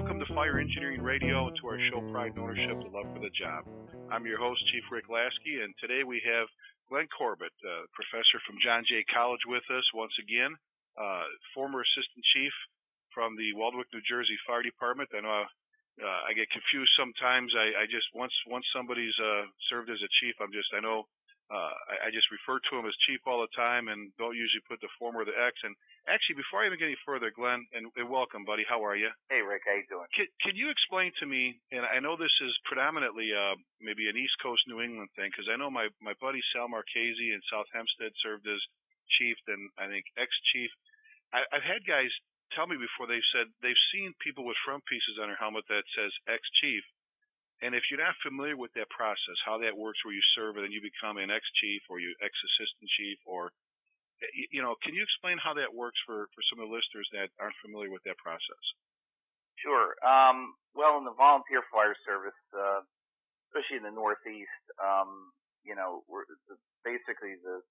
welcome to Fire Engineering Radio and to our show Pride and Ownership, the Love for the Job. I'm your host, Chief Rick Lasky, and today we have Glenn Corbett, professor from John Jay College with us once again, former assistant chief from the Waldwick, New Jersey Fire Department. I know I get confused sometimes. I just, once somebody's served as a chief, I just refer to him as chief all the time and don't usually put the former or the X. And actually, before I even get any further, Glenn, and welcome, buddy. How are you? Hey, Rick. How you doing? Can you explain to me, and I know this is predominantly maybe an East Coast New England thing, because I know my buddy Sal Marchese in South Hempstead served as chief and I think ex-chief. I've had guys tell me before, they've said they've seen people with front pieces on their helmet that says ex-chief. And if you're not familiar with that process, how that works, where you serve and then you become an ex-chief or you ex-assistant chief, or, can you explain how that works for some of the listeners that aren't familiar with that process? Sure. Well, in the volunteer fire service, especially in the Northeast, basically the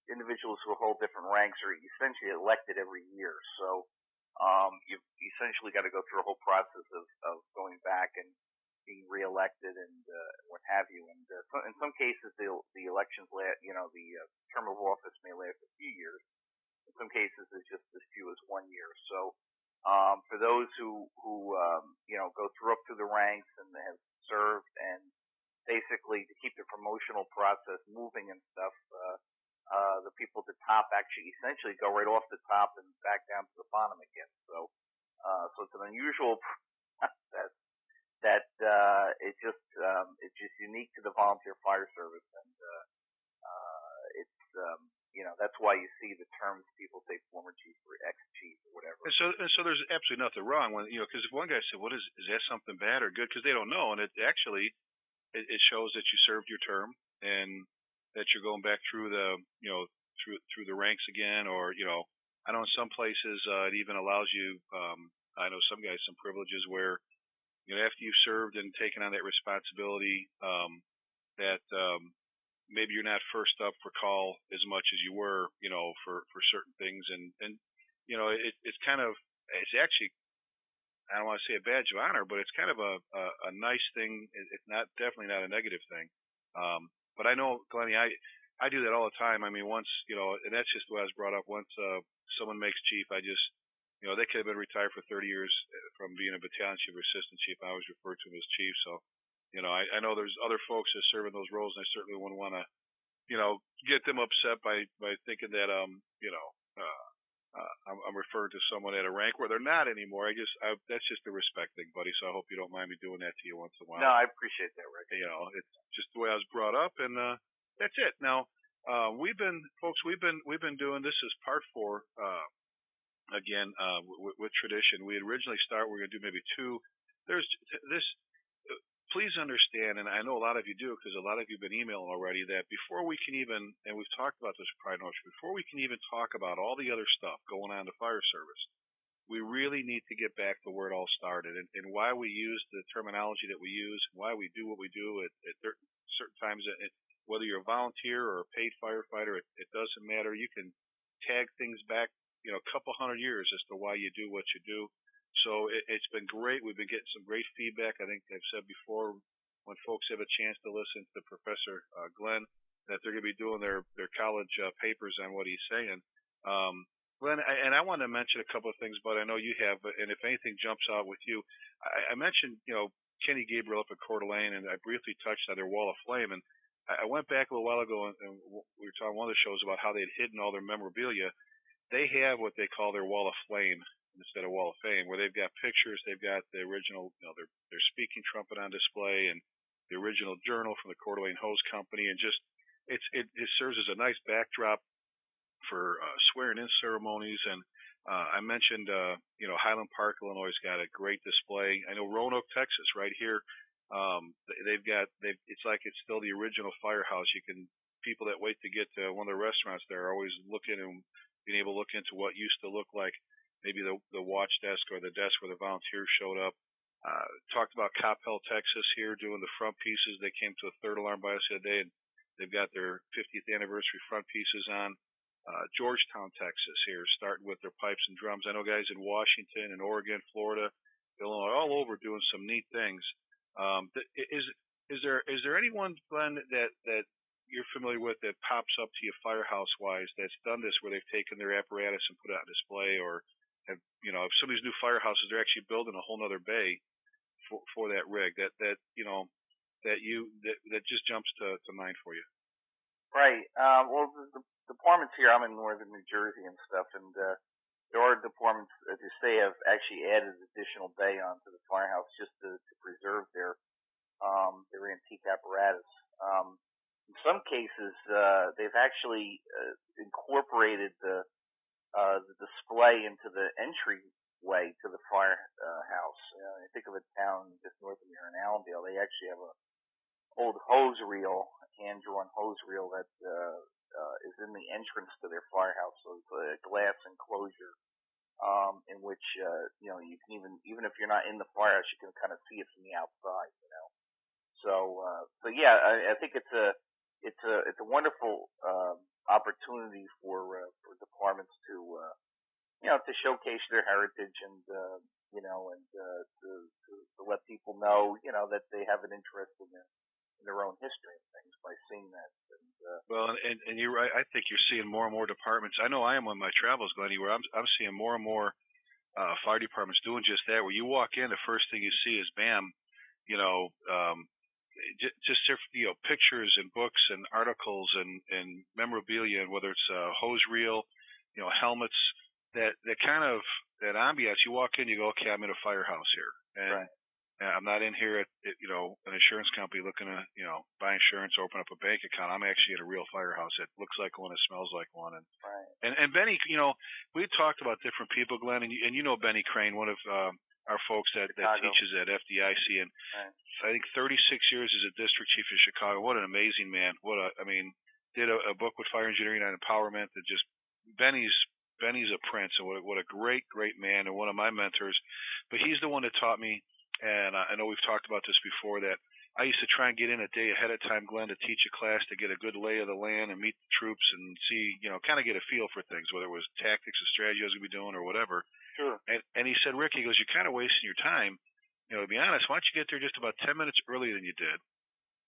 individuals who hold different ranks are essentially elected every year. So you've essentially got to go through a whole process of going back and being reelected and what have you. And so in some cases, the elections, the term of office may last a few years. In some cases, it's just as few as 1 year. So for those who go up through the ranks and have served, and basically to keep the promotional process moving and stuff, the people at the top actually essentially go right off the top and back down to the bottom again. So it's an unusual process that it's just unique to the volunteer fire service, and that's why you see the terms people say former chief or ex-chief or whatever. And so there's absolutely nothing wrong when because if one guy said, "What is that something bad or good?" Because they don't know, and it actually it shows that you served your term and that you're going back through the through the ranks again, or I know in some places it even allows you. I know some guys some privileges where after you've served and taken on that responsibility, that maybe you're not first up for call as much as you were, for certain things, and it's kind of, it's actually, I don't want to say a badge of honor, but it's kind of a nice thing. It's definitely not a negative thing. But I know, Glennie, I do that all the time. I mean, once, and that's just the way I was brought up. Once someone makes chief, I just, they could have been retired for 30 years from being a battalion chief or assistant chief. I always refer to them as chief. So, I know there's other folks that serve in those roles, and I certainly wouldn't want to, get them upset by thinking that, I'm referring to someone at a rank where they're not anymore. That's just a respect thing, buddy. So I hope you don't mind me doing that to you once in a while. No, I appreciate that, Rick. It's just the way I was brought up, and that's it. Now, we've been doing this as part 4, again, with tradition. We had originally we're going to do maybe 2. There's this. Please understand, and I know a lot of you do, because a lot of you have been emailing already, that before we can even, and we've talked about this Pride and Ownership, before we can even talk about all the other stuff going on in the fire service, we really need to get back to where it all started and why we use the terminology that we use, and why we do what we do at certain times. Whether you're a volunteer or a paid firefighter, it doesn't matter. You can tag things back, a couple hundred years as to why you do what you do. So it's been great. We've been getting some great feedback. I think I've said before, when folks have a chance to listen to Professor Glenn, that they're going to be doing their college papers on what he's saying. Glenn, and I want to mention a couple of things, but I know you have, and if anything jumps out with you, I mentioned, Kenny Gabriel up at Coeur d'Alene, and I briefly touched on their wall of flame. And I went back a little while ago, and we were talking on one of the shows about how they'd hidden all their memorabilia. They have what they call their wall of flame instead of wall of fame, where they've got pictures, they've got the original, their speaking trumpet on display, and the original journal from the Coeur d'Alene Hose Company, and just it serves as a nice backdrop for swearing-in ceremonies. And I mentioned, Highland Park, Illinois, has got a great display. I know Roanoke, Texas, right here, it's like it's still the original firehouse. People that wait to get to one of the restaurants there are always looking and being able to look into what used to look like maybe the watch desk or the desk where the volunteers showed up. Talked about Coppell, Texas here doing the front pieces. They came to a third alarm by us the other day, and they've got their 50th anniversary front pieces on. Georgetown, Texas, here, starting with their pipes and drums. I know guys in Washington and Oregon, Florida, Illinois, all over doing some neat things. Is there anyone, Glenn, that you're familiar with that pops up to you firehouse wise that's done this, where they've taken their apparatus and put it on display, or have, if some of these new firehouses, they're actually building a whole other bay for that rig that just jumps to mind for you? Right. Well, the departments here, I'm in northern New Jersey and stuff, and there are departments, as you say, have actually added additional bay onto the firehouse just to preserve their antique apparatus. In some cases, they've actually incorporated the display into the entryway to the firehouse. I think of a town just north of here in Allendale. They actually have a old hose reel, hand-drawn hose reel that is in the entrance to their firehouse. So it's a glass enclosure in which you can even if you're not in the firehouse, you can kind of see it from the outside. So yeah, I think it's a wonderful opportunity for departments to to showcase their heritage and to let people know that they have an interest in their own history and things by seeing that. And you're right. I think you're seeing more and more departments. I know I am on my travels, Glenn, where I'm seeing more and more fire departments doing just that. Where you walk in, the first thing you see is bam, just pictures and books and articles and memorabilia, and whether it's a hose reel, helmets, that kind of that ambiance. You walk in, you go, okay, I'm in a firehouse here, and right. I'm not in here at an insurance company looking to buy insurance or open up a bank account. I'm actually at a real firehouse. It looks like one, it smells like one, and right. and Benny, we talked about different people, Glenn, and you know Benny Crane, one of our folks that teaches at FDIC, and right. I think 36 years as a district chief in Chicago. What an amazing man! Did a book with fire engineering on empowerment. That just Benny's a prince, and what a great man, and one of my mentors. But he's the one that taught me. And I know we've talked about this before, that I used to try and get in a day ahead of time, Glenn, to teach a class to get a good lay of the land and meet the troops and see, kind of get a feel for things, whether it was tactics or strategy I was going to be doing or whatever. Sure. And he said, Rick, he goes, you're kind of wasting your time. To be honest, why don't you get there just about 10 minutes earlier than you did?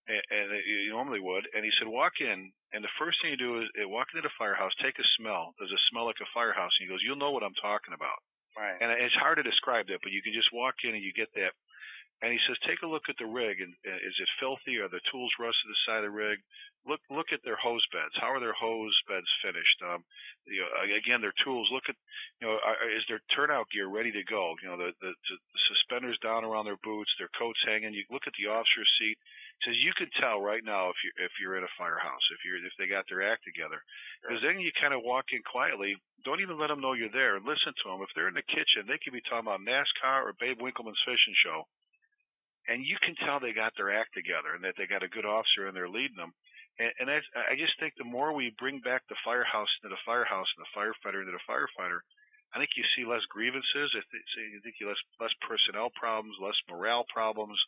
And you normally would. And he said, walk in, and the first thing you do is walk into the firehouse, take a smell. Does it smell like a firehouse? And he goes, you'll know what I'm talking about. Right. And it's hard to describe that, but you can just walk in and you get that. And he says, take a look at the rig, and is it filthy? Are the tools rusted to the side of the rig? Look at their hose beds. How are their hose beds finished? Again, their tools. Look at, is their turnout gear ready to go? The suspenders down around their boots, their coats hanging. You look at the officer's seat. He says, you can tell right now if you're in a firehouse, if they got their act together. Because then you kind of walk in quietly. Don't even let them know you're there, and listen to them. If they're in the kitchen, they could be talking about NASCAR or Babe Winkleman's fishing show. And you can tell they got their act together and that they got a good officer and they're leading them. And I just think the more we bring back the firehouse into the firehouse and the firefighter into the firefighter, I think you see less grievances. I think you less personnel problems, less morale problems.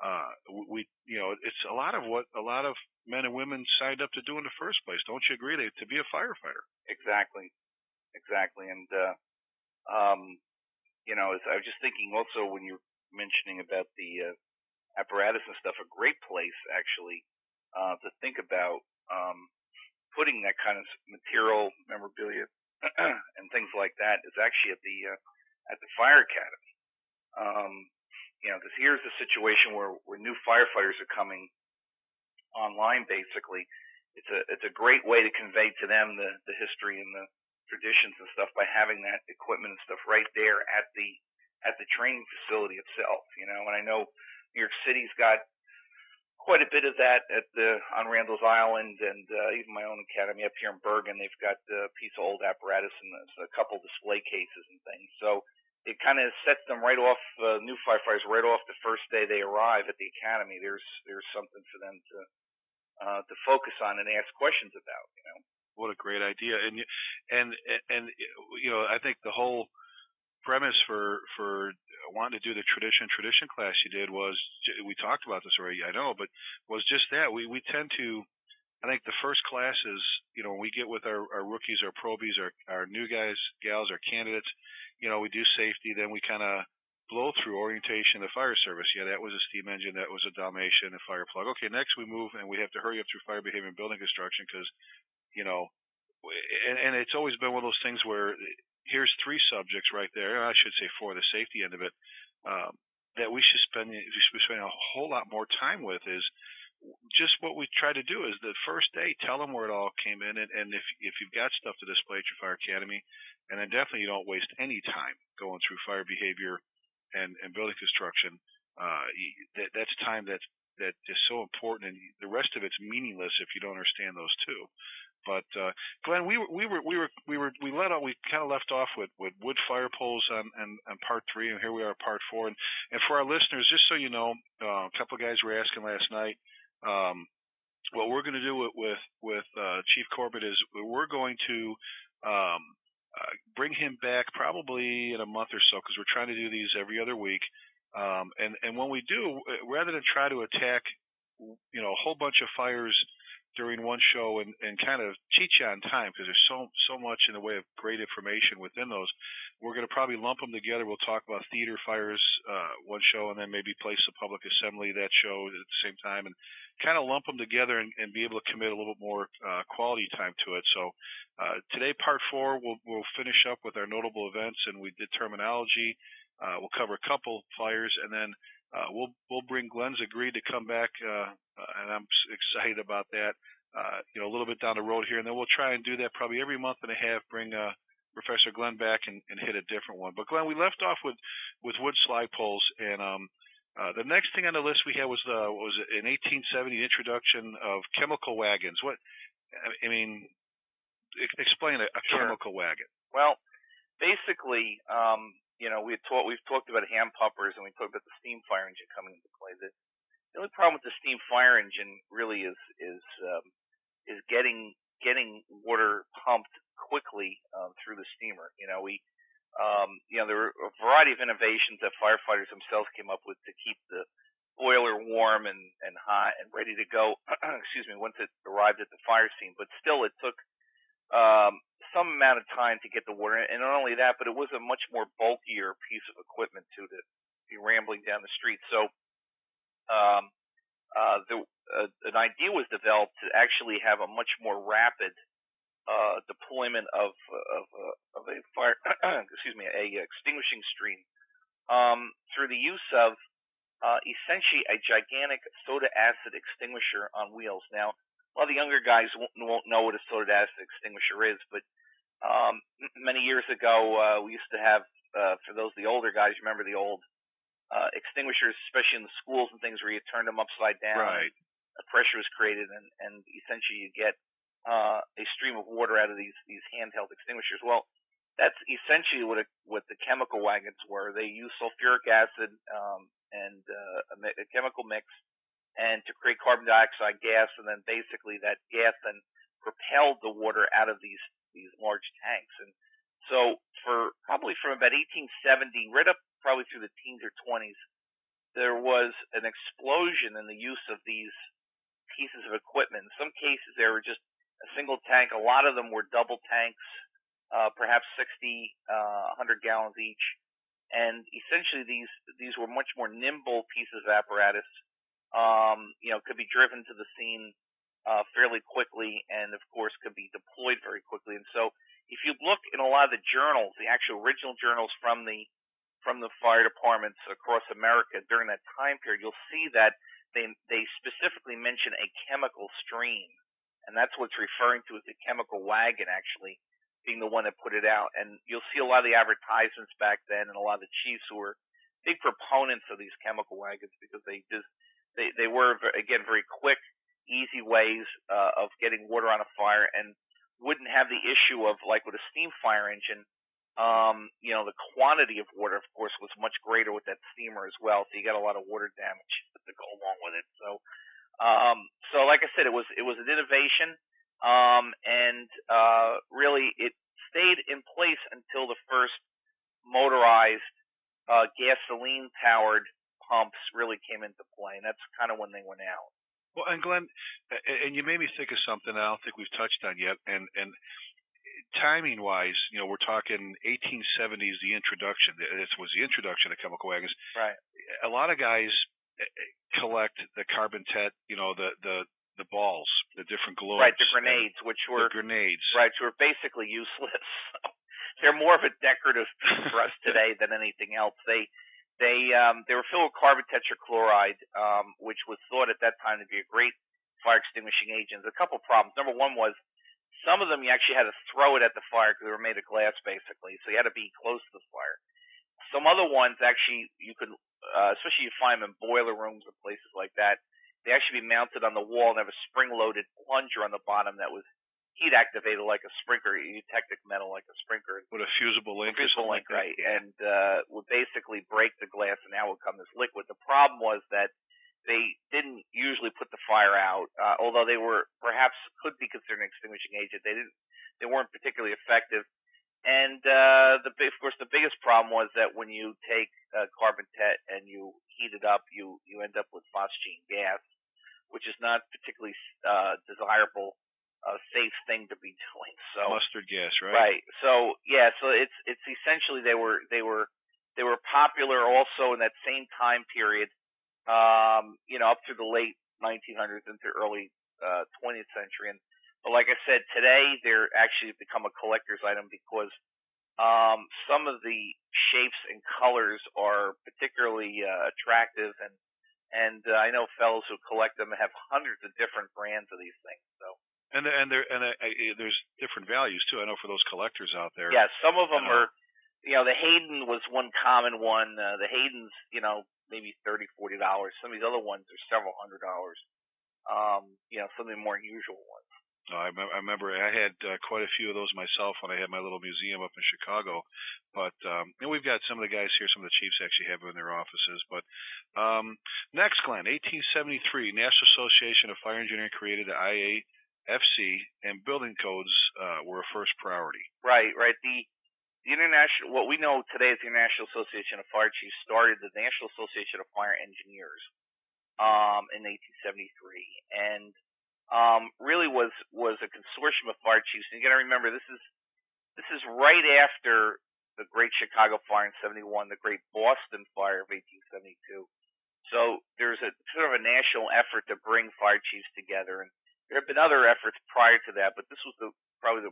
It's a lot of what a lot of men and women signed up to do in the first place. Don't you agree? To be a firefighter. Exactly. And I was just thinking also when you're mentioning about the apparatus and stuff, a great place actually to think about putting that kind of material, memorabilia, and things like that is actually at the fire academy. Because here's the situation where new firefighters are coming online. Basically, it's a great way to convey to them the history and the traditions and stuff by having that equipment and stuff right there at the training facility itself, and I know New York City's got quite a bit of that on Randall's Island, and even my own academy up here in Bergen, they've got a piece of old apparatus and a couple display cases and things. So it kind of sets them right off, new firefighters right off the first day they arrive at the academy. There's something for them to focus on and ask questions about. What a great idea, and I think the whole premise for wanting to do the tradition class you did was, we talked about this already, I know, but was just that we tend to I think the first class is, when we get with our rookies, our probies, our new guys, gals, our candidates, we do safety, then we kind of blow through orientation of the fire service. Yeah, that was a steam engine, that was a Dalmatian, a fire plug. Okay, next we move and we have to hurry up through fire behavior and building construction because, and it's always been one of those things where here's 3 subjects right there, I should say 4, the safety end of it, that we should spend a whole lot more time with is just what we try to do is the first day, tell them where it all came in, and if you've got stuff to display at your fire academy, and then definitely you don't waste any time going through fire behavior and building construction. That's time that is so important, and the rest of it's meaningless if you don't understand those two. But Glenn, we kind of left off with wood fire poles on part 3, and here we are at part 4. And for our listeners, just so you know, a couple of guys were asking last night. What we're going to do with Chief Corbett is we're going to bring him back probably in a month or so because we're trying to do these every other week. And when we do, rather than try to attack a whole bunch of fires during one show and kind of cheat you on time because there's so much in the way of great information within those, we're going to probably lump them together. We'll talk about theater fires one show and then maybe place the public assembly that show at the same time and kind of lump them together and be able to commit a little bit more quality time to it. So today, part 4, we'll finish up with our notable events, and we did terminology. We'll cover a couple fires, and then we'll bring Glenn's agreed to come back, and I'm excited about that. A little bit down the road here, and then we'll try and do that probably every month and a half. Bring Professor Glenn back and hit a different one. But Glenn, we left off with wood slide poles, and the next thing on the list we had was in 1870 the introduction of chemical wagons. What I mean, explain a chemical wagon. Well, basically, we've talked about hand pumpers and we talked about the steam fire engine coming into play. The only problem with the steam fire engine really is getting water pumped quickly through the steamer. There were a variety of innovations that firefighters themselves came up with to keep the boiler warm and hot and ready to go. Once it arrived at the fire scene, but still it took some amount of time to get the water in. And not only that, but it was a much more bulkier piece of equipment to be rambling down the street. So an idea was developed to actually have a much more rapid deployment of a fire, a extinguishing stream through the use of essentially a gigantic soda acid extinguisher on wheels. Now, a lot of the younger guys won't know what a soda acid extinguisher is, but many years ago we used to have, for those of the older guys, remember the old extinguishers, especially in the schools and things, where you turned them upside down. Right. A pressure was created, and essentially you get a stream of water out of these handheld extinguishers. Well, that's essentially what the chemical wagons were. They use sulfuric acid and a chemical mix, and to create carbon dioxide gas, and then basically that gas then propelled the water out of these large tanks. And so probably from about 1870 right up probably through the teens or 20s, there was an explosion in the use of these pieces of equipment. In some cases, they were just a single tank. A lot of them were double tanks, perhaps 60, 100 gallons each. And essentially, these were much more nimble pieces of apparatus. Could be driven to the scene fairly quickly, and of course, could be deployed very quickly. And so, if you look in a lot of the journals, the actual original journals from the fire departments across America during that time period, you'll see that they specifically mention a chemical stream, and that's what's referring to as the chemical wagon, actually being the one that put it out. And you'll see a lot of the advertisements back then, and a lot of the chiefs who were big proponents of these chemical wagons because they were, again, very quick, easy ways of getting water on a fire, and wouldn't have the issue of, like with a steam fire engine, the quantity of water, of course, was much greater with that steamer as well. So you got a lot of water damage to go along with it. So like I said, it was an innovation, and really it stayed in place until the first motorized gasoline-powered pumps really came into play, and that's kind of when they went out. Well, and Glenn, and you made me think of something I don't think we've touched on yet, and timing wise, we're talking 1870s, the introduction. This was the introduction of chemical wagons. Right. A lot of guys collect the carbon-tet, the balls, the different globes. Right, the grenades, which were basically useless. They're more of a decorative piece for us today than anything else. They were filled with carbon tetrachloride, which was thought at that time to be a great fire extinguishing agent. A couple of problems. Number one was some of them you actually had to throw it at the fire because they were made of glass, basically. So you had to be close to the fire. Some other ones actually you could, especially you find them in boiler rooms and places like that. They actually be mounted on the wall and have a spring-loaded plunger on the bottom that was heat activated like a sprinkler, eutectic metal like a sprinkler. With a fusible link. Fusible link, right. And would basically break the glass, and out would come this liquid. The problem was that they didn't usually put the fire out, although they were perhaps could be considered an extinguishing agent. They weren't particularly effective. And of course, the biggest problem was that when you take carbon tet and you heat it up, you end up with phosgene gas, which is not particularly desirable, safe thing to be doing. So mustard gas, right? Right. So yeah. So it's essentially they were popular also in that same time period, up through the late 1900s into early 20th century. But like I said, today they're actually become a collector's item because some of the shapes and colors are particularly attractive, and I know fellows who collect them have hundreds of different brands of these things. So and there's different values too. I know for those collectors out there. Yeah, some of them are. The Hayden was one common one. The Hayden's maybe $30-$40. Some of these other ones are several $100. Some of the more unusual ones. I remember I had quite a few of those myself when I had my little museum up in Chicago. But we've got some of the guys here, some of the chiefs actually have them in their offices. But next, Glenn, 1873, National Association of Fire Engineering created the IAFC, and building codes were a first priority. Right. The international, what we know today as the National Association of Fire Chiefs, started the National Association of Fire Engineers in 1873, and really was a consortium of fire chiefs. And you got to remember, this is right after the Great Chicago Fire in '71, the Great Boston Fire of 1872. So there's a sort of a national effort to bring fire chiefs together, and there have been other efforts prior to that, but this was probably the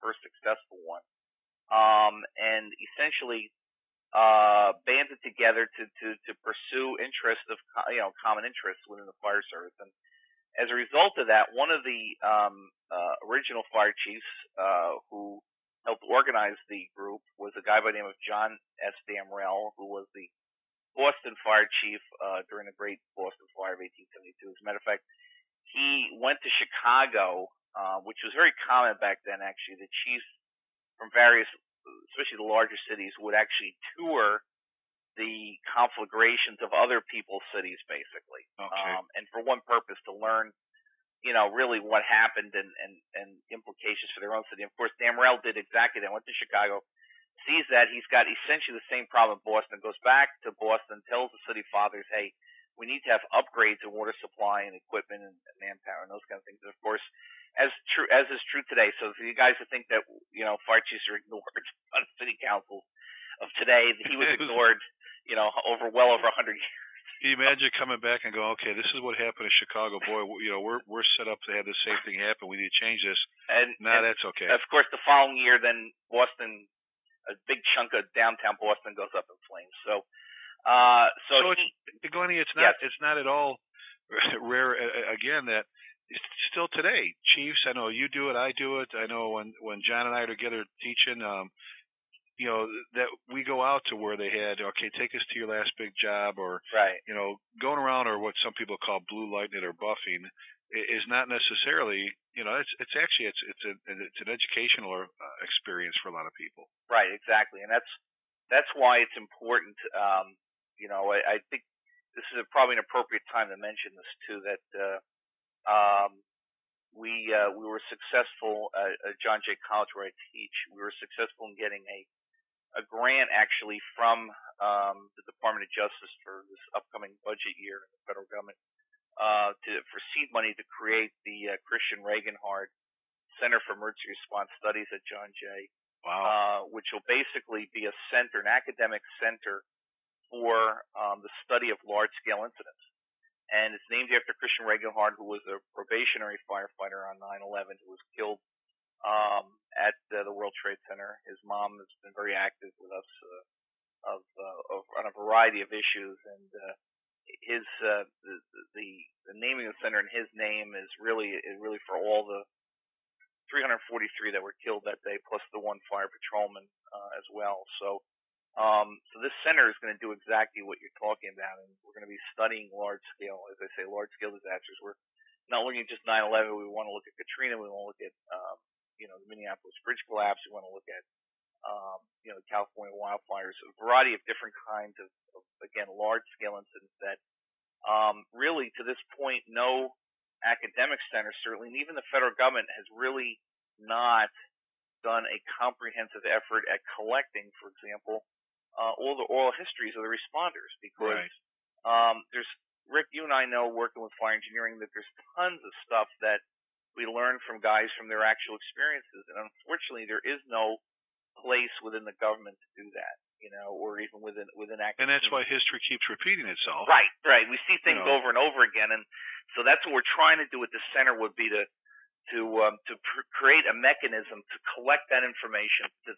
first successful one. And essentially banded together to pursue interests of common interests within the fire service. And as a result of that, one of the original fire chiefs who helped organize the group was a guy by the name of John S. Damrell, who was the Boston fire chief during the Great Boston Fire of 1872. As a matter of fact, he went to Chicago, which was very common back then, actually. The chiefs from various, especially the larger cities, would actually tour the conflagrations of other people's cities, basically. Okay. And for one purpose, to learn, really what happened and implications for their own city. Of course, Damrell did exactly that. Went to Chicago, sees that he's got essentially the same problem in Boston, goes back to Boston, tells the city fathers, hey, we need to have upgrades in water supply and equipment and manpower and those kind of things. And of course, as is true today. So for you guys who think that, fire chiefs are ignored on city councils of today, he was ignored, well over 100 years. Can you imagine coming back and going, okay, this is what happened in Chicago. Boy, we're set up to have the same thing happen. We need to change this. And that's okay. Of course, the following year, then Boston, a big chunk of downtown Boston goes up in flames. So Glennie, it's not at all rare. Again, that still today, chiefs. I know you do it. I do it. I know when John and I are together teaching. That we go out to where they had, okay, take us to your last big job, or, right. Going around, or what some people call blue lighting it or buffing, is not necessarily, it's actually, it's an educational experience for a lot of people. Right, exactly. And that's why it's important. I think this is probably an appropriate time to mention this too, that, we were successful at John Jay College where I teach. We were successful in getting a grant actually from the Department of Justice for this upcoming budget year in the federal government for seed money to create the Christian Reaganhard Center for Emergency Response Studies at John Jay. Wow. Which will basically be a center, an academic center for the study of large-scale incidents. And it's named after Christian Reaganhard, who was a probationary firefighter on 9/11, who was killed at the World Trade Center. His mom has been very active with us on a variety of issues, and the naming of the center in his name is really for all the 343 that were killed that day, plus the one fire patrolman as well. So this center is going to do exactly what you're talking about, and we're going to be studying large-scale, as I say, large-scale disasters. We're not looking at just 9/11. We want to look at Katrina. We want to look at the Minneapolis bridge collapse. We want to look at the California wildfires, a variety of different kinds of again, large-scale incidents that really, to this point, no academic center, certainly, and even the federal government has really not done a comprehensive effort at collecting, for example, all the oral histories of the responders, because there's, Rick, you and I know, working with fire engineering, that there's tons of stuff that we learn from guys from their actual experiences, and unfortunately there is no place within the government to do that, or even within academia. And that's why history keeps repeating itself. Right. We see things over and over again, and so that's what we're trying to do at the center, would be to create a mechanism to collect that information, to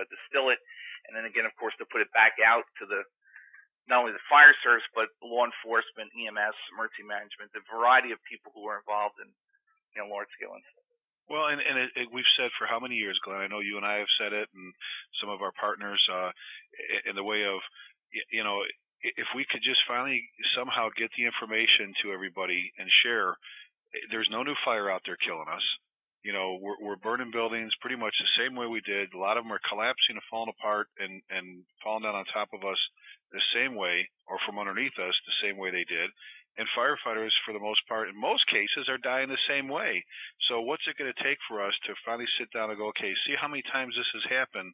distill it, and then again, of course, to put it back out to not only the fire service, but law enforcement, EMS, emergency management, the variety of people who are involved in large-scale incidents. Well, and we've said for how many years, Glenn? I know you and I have said it, and some of our partners, in the way of, if we could just finally somehow get the information to everybody and share. There's no new fire out there killing us. We're burning buildings pretty much the same way we did. A lot of them are collapsing and falling apart and falling down on top of us the same way, or from underneath us the same way they did. And firefighters, for the most part, in most cases, are dying the same way. So what's it going to take for us to finally sit down and go, okay, see how many times this has happened?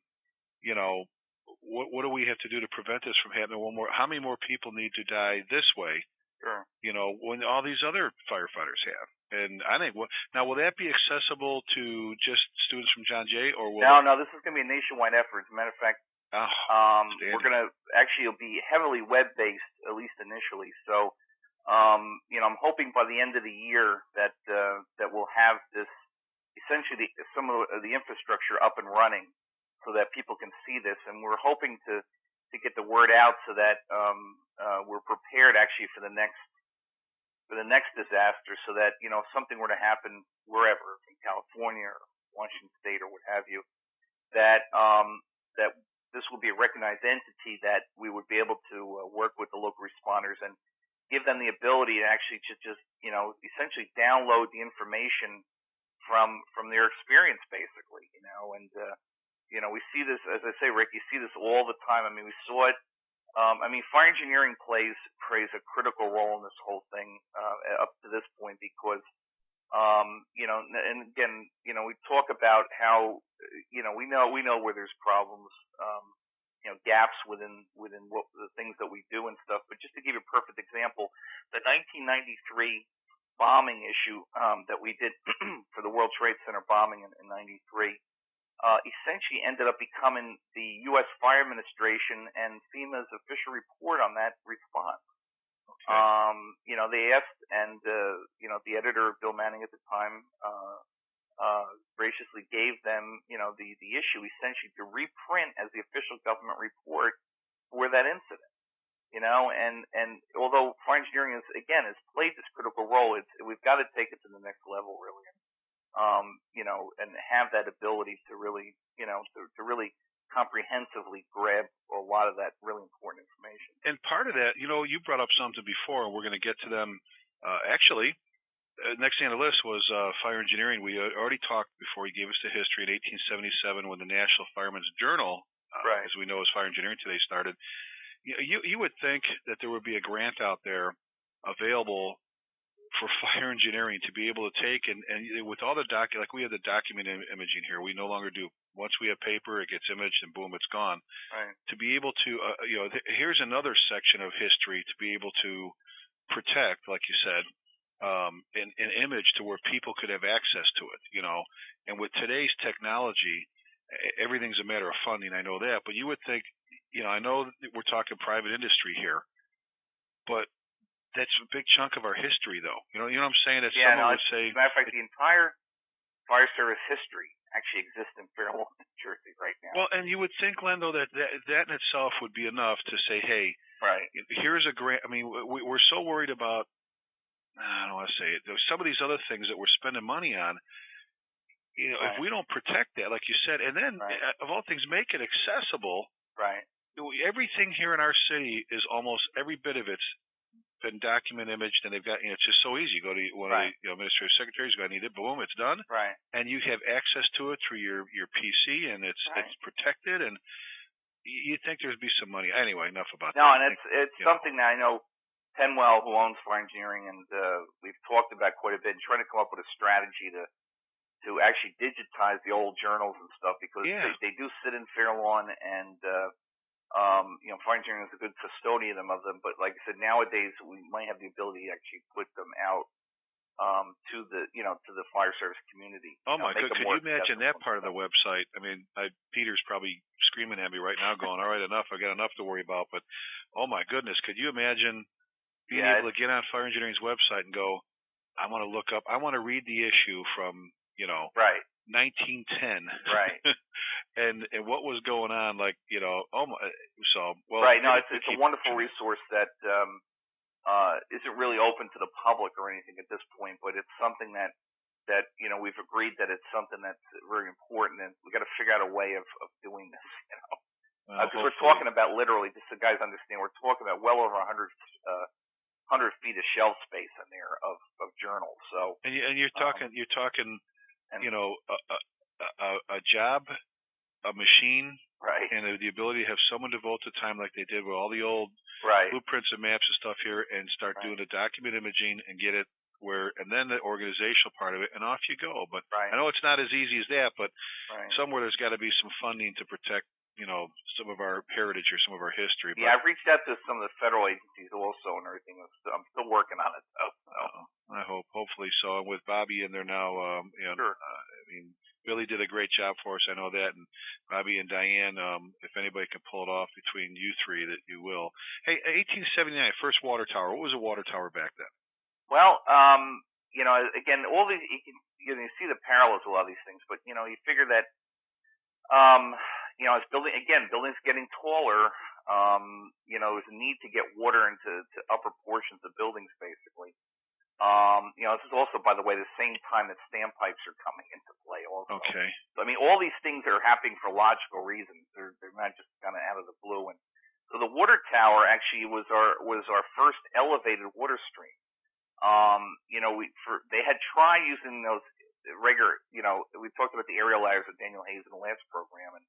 What do we have to do to prevent this from happening one more? How many more people need to die this way? Sure. When all these other firefighters have. And I think, now, will that be accessible to just students from John Jay, or will No, this is going to be a nationwide effort. As a matter of fact, we're going to actually, it'll be heavily web-based, at least initially. So, I'm hoping by the end of the year that we'll have this, essentially some of the infrastructure up and running, so that people can see this. And we're hoping to get the word out so that we're prepared actually for the next disaster, so that if something were to happen wherever, in California or Washington State or what have you, that this will be a recognized entity, that we would be able to work with the local responders and give them the ability to actually just essentially download the information from their experience, basically, and we see this, as I say, Rick, you see this all the time. I mean, we saw it. Fire engineering plays a critical role in this whole thing up to this point, because, and again, we talk about how, we know where there's problems, gaps within what the things that we do and stuff. But just to give you a perfect example, the 1993 bombing issue that we did for the World Trade Center bombing in 93. Essentially ended up becoming the U.S. Fire Administration and FEMA's official report on that response. Okay. They asked, and the editor, Bill Manning at the time, graciously gave them, the issue essentially to reprint as the official government report for that incident. And although fire engineering has played this critical role, we've got to take it to the next level, really. And have that ability to really, to really comprehensively grab a lot of that really important information. And part of that, you brought up something before, and we're going to get to them. Actually, next thing on the list was fire engineering. We already talked before he gave us the history in 1877 when the National Fireman's Journal, as we know as Fire Engineering Today, started. You would think that there would be a grant out there available for fire engineering to be able to take and with all the like we have the document imaging here, we no longer do. Once we have paper, it gets imaged and boom, it's gone. Right. To be able to, here's another section of history to be able to protect, like you said, an image to where people could have access to it, and with today's technology, everything's a matter of funding. I know that, but you would think, I know we're talking private industry here, but that's a big chunk of our history, though. You know what I'm saying? That someone would say, as a matter of fact, the entire fire service history actually exists in Fairlawn, New Jersey right now. Well, and you would think, Glenn, though, that in itself would be enough to say, hey, right, here's a grant. I mean, we're so worried about, I don't want to say it, some of these other things that we're spending money on. If we don't protect that, like you said, and then of all things, make it accessible. Right. Everything here in our city is almost every bit of it's been document imaged, and they've got, it's just so easy. You go to one of the administrative secretaries, you go, I need it, boom, it's done. Right. And you have access to it through your PC, and it's protected, and you'd think there'd be some money. Anyway, enough about that. No, and it's something that I know Penwell, who owns Fire Engineering, and we've talked about quite a bit, and trying to come up with a strategy to actually digitize the old journals and stuff, because they do sit in Fairlawn, and Fire Engineering is a good custodian of them. But like I said, nowadays we might have the ability to actually put them out to the fire service community. Oh my God! Could you imagine that part of the website? I mean, Peter's probably screaming at me right now, going, "All right, enough! I got enough to worry about." But oh my goodness, could you imagine being able to get on Fire Engineering's website and go, "I want to look up. I want to read the issue from 1910, right?" and what was going on, like, right. No, it's a wonderful resource that isn't really open to the public or anything at this point, but it's something that we've agreed that it's something that's very important, and we got to figure out a way of doing this, because we're talking about, literally, just so guys understand, we're talking about well over 100 feet of shelf space in there of journals. So and you're talking a job, a machine, right, and the ability to have someone devote the time, like they did with all the old blueprints and maps and stuff here, and start doing the document imaging and get it and then the organizational part of it, and off you go. But I know it's not as easy as that, but somewhere there's got to be some funding to protect, some of our heritage or some of our history. But, I've reached out to some of the federal agencies also and everything. I'm still working on it, though. I hope, hopefully so. And with Bobby in there now, sure. I mean, Billy did a great job for us. I know that. And Bobby and Diane, if anybody can pull it off between you three, that you will. Hey, 1879, first water tower. What was a water tower back then? Well, again, all these, you see the parallels with a lot of these things, but, you figure that, as buildings getting taller, there's a need to get water into upper portions of buildings, basically. This is also, by the way, the same time that standpipes are coming into play also. Okay. So, I mean, all these things are happening for logical reasons. They're not just kind of out of the blue. And so the water tower actually was our first elevated water stream. They had tried using those regular, we talked about the aerial ladders with Daniel Hayes in the last program, and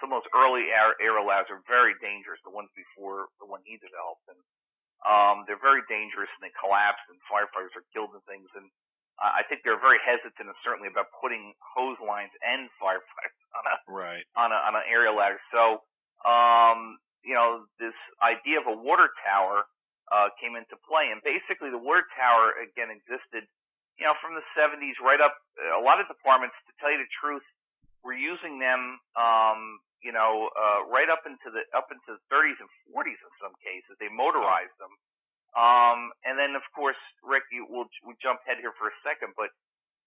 some of those early aerial ladders are very dangerous, the ones before the one he developed, and they're very dangerous, and they collapse, and firefighters are killed and things, and I think they're very hesitant, and certainly about putting hose lines and firefighters on an aerial ladder. So, this idea of a water tower came into play, and basically the water tower again existed, from the 70s right up. A lot of departments, to tell you the truth, were using them, right up into the 30s and 40s in some cases. They motorized them, and then of course, Rick, we'll jump ahead here for a second, but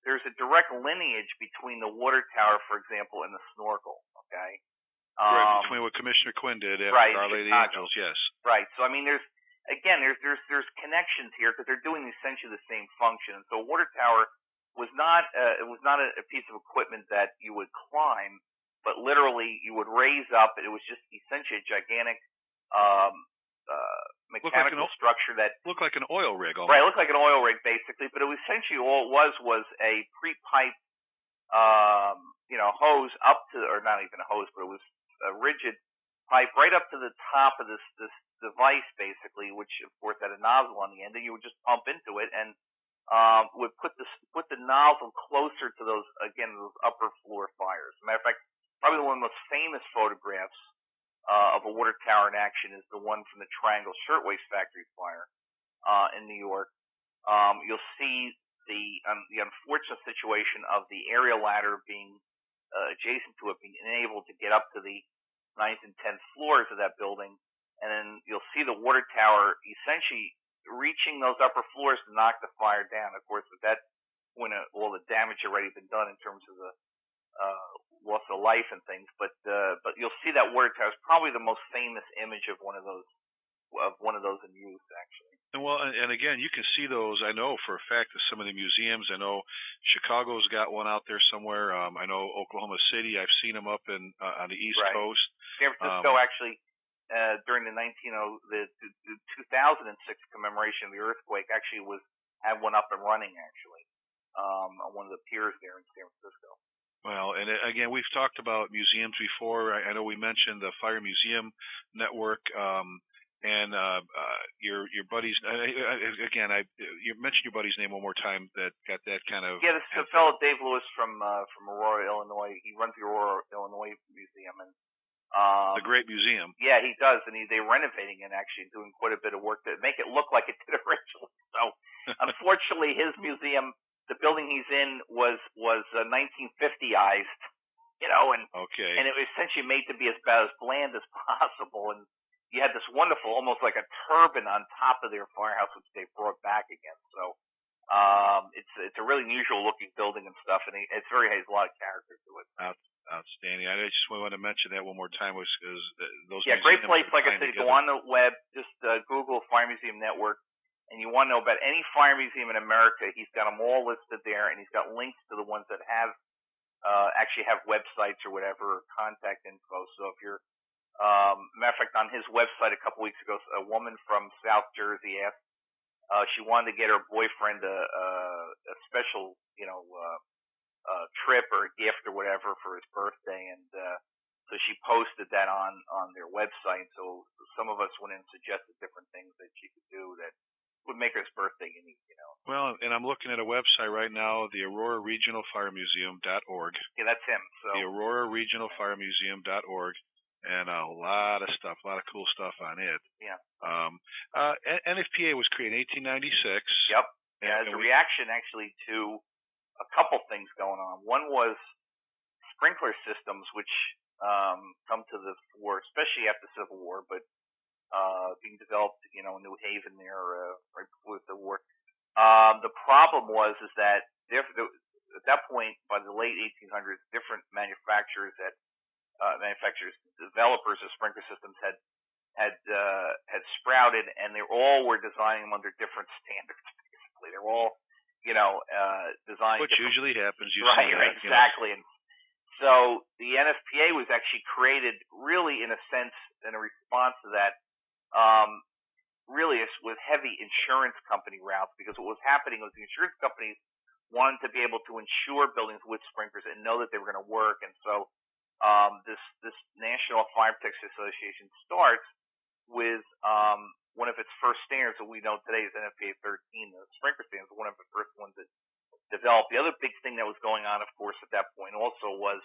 there's a direct lineage between the water tower, for example, and the snorkel. Okay. Right, between what Commissioner Quinn did after Our Lady of the Angels, yes. Right. So I mean, there's connections here because they're doing essentially the same function. So a water tower was not a piece of equipment that you would climb, but literally you would raise up. It was just essentially a gigantic mechanical structure that looked like an oil rig. Almost. Right, it looked like an oil rig basically, but it was essentially all it was a pre-piped hose up to, or not even a hose, but it was a rigid pipe right up to the top of this device basically, which of course had a nozzle on the end, and you would just pump into it and would put the nozzle closer to those upper floor fires. As a matter of fact, probably one of the most famous photographs of a water tower in action is the one from the Triangle Shirtwaist Factory fire. in New York, you'll see the unfortunate situation of the aerial ladder being adjacent to it, being unable to get up to the 9th and 10th floors of that building, and then you'll see the water tower essentially reaching those upper floors to knock the fire down. Of course, at that point, all the damage already been done in terms of the loss of life and things. But you'll see that water tower is probably the most famous image of one of those in use, actually. And again, you can see those. I know for a fact that some of the museums. I know Chicago's got one out there somewhere. I know Oklahoma City. I've seen them up on the East Coast. San Francisco actually, during the 2006 commemoration of the earthquake, actually had one up and running actually on one of the piers there in San Francisco. Well, and again, we've talked about museums before. I know we mentioned the Fire Museum Network. And your buddy's you mentioned your buddy's name one more time that got that kind of. Yeah, this is a fellow Dave Lewis from Aurora, Illinois. He runs the Aurora, Illinois Museum, and the great museum. Yeah, he does, and they're renovating it, actually, doing quite a bit of work to make it look like it did originally. So, unfortunately, his museum, the building he's in, was 1950ized, and it was essentially made to be as bland as possible, and you had this wonderful, almost like a turban on top of their firehouse, which they brought back again. So it's a really unusual looking building and stuff, and it has a lot of character to it. Outstanding. I just wanted to mention that one more time. Was those? Yeah, great place. Like I said, go on the web, just Google Fire Museum Network, and you want to know about any fire museum in America. He's got them all listed there, and he's got links to the ones that have actually have websites or whatever, or contact info. So if you're matter of fact, on his website a couple weeks ago, a woman from South Jersey asked, she wanted to get her boyfriend a special, trip or a gift or whatever for his birthday, and so she posted that on their website. So some of us went in and suggested different things that she could do that would make her birthday unique, Well, and I'm looking at a website right now, the Aurora Regional Fire Museum.org. Yeah, that's him. So the Aurora Regional Fire Museum.org. And a lot of stuff, a lot of cool stuff on it. Yeah. NFPA was created in 1896. Yep. Yeah, as a reaction actually to a couple things going on. One was sprinkler systems, which come to the fore, especially after the Civil War, but being developed, in New Haven there right before the war. The problem is that at that point, by the late 1800s, different developers of sprinkler systems had sprouted, and they all were designing them under different standards. Basically, they're all designed. Which usually happens. Right, exactly. And so the NFPA was actually created, really, in a sense, in a response to that. Really, it's with heavy insurance company routes, because what was happening was the insurance companies wanted to be able to insure buildings with sprinklers and know that they were going to work, and so. This National Fire Protection Association starts with one of its first standards that we know today is NFPA 13. The sprinkler standards were one of the first ones that developed. The other big thing that was going on, of course, at that point also was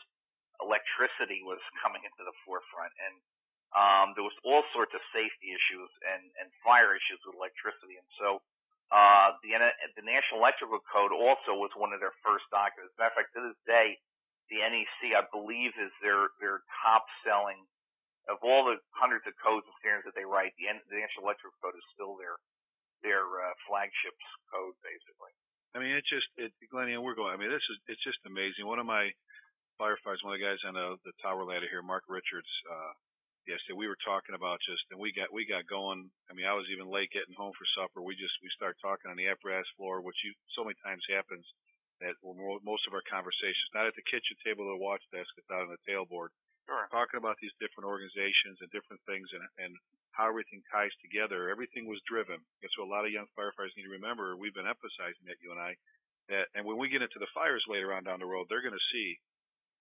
electricity was coming into the forefront, and there was all sorts of safety issues and fire issues with electricity, and so the National Electrical Code also was one of their first documents. As a matter of fact, to this day, the NEC, I believe, is their top selling of all the hundreds of codes and standards that they write. The National Electrical Code is still their flagship code, basically. I mean, Glenn, it's just amazing. One of my firefighters, one of the guys on the tower ladder here, Mark Richards, yesterday we were talking about and we got going. I mean, I was even late getting home for supper. We started talking on the apparatus floor, which so many times happens. At most of our conversations, not at the kitchen table or the watch desk, it's out on the tailboard. Sure. Talking about these different organizations and different things and how everything ties together. Everything was driven. That's what a lot of young firefighters need to remember. We've been emphasizing that, you and I. And when we get into the fires later on down the road, they're going to see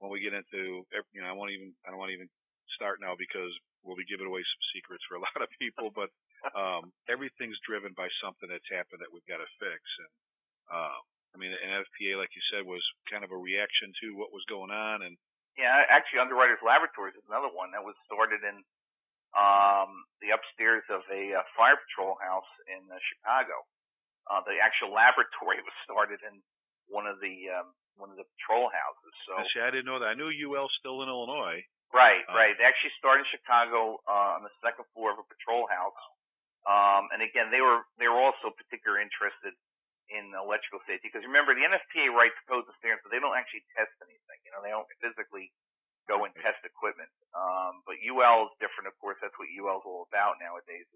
when we get into, I don't want to even start now because we'll be giving away some secrets for a lot of people, but everything's driven by something that's happened that we've got to fix. And I mean, an NFPA, like you said, was kind of a reaction to what was going on. And yeah, actually, Underwriters Laboratories is another one that was started in the upstairs of a fire patrol house in Chicago. The actual laboratory was started in one of the patrol houses. So see, I didn't know that. I knew UL still in Illinois. Right. They actually started in Chicago on the second floor of a patrol house. And again, they were also particularly interested in electrical safety, because remember, the NFPA writes codes and standards, but they don't actually test anything. They don't physically go and test equipment. But UL is different, of course. That's what UL is all about nowadays.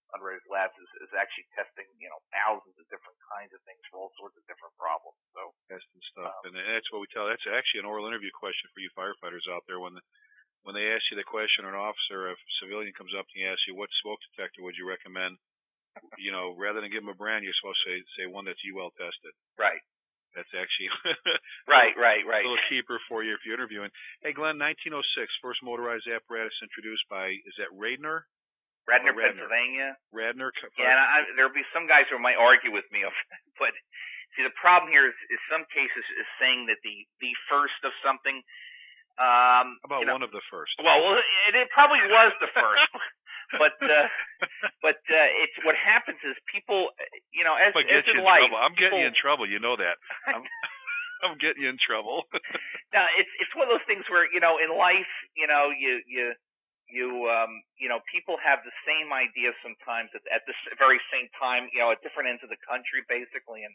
Underwriters Labs is actually testing, thousands of different kinds of things for all sorts of different problems. So testing stuff, and that's what we tell. That's actually an oral interview question for you firefighters out there. When they ask you the question, or an officer, if a civilian comes up and asks you what smoke detector would you recommend, rather than give them a brand, you're supposed to say one that's UL tested. Right. That's actually right. A little keeper for you if you're interviewing. Hey, Glenn, 1906, first motorized apparatus introduced by, is that Radnor? Radnor, Pennsylvania. Radnor. Yeah, and there'll be some guys who might argue with me, but see, the problem here is some cases is saying that the first of something. About one of the first. Well, it probably was the first. But it's what happens is people, as in life. I'm getting you in trouble. You know that. I'm getting you in trouble. No, it's one of those things where in life, people have the same idea sometimes at the very same time, at different ends of the country, basically, and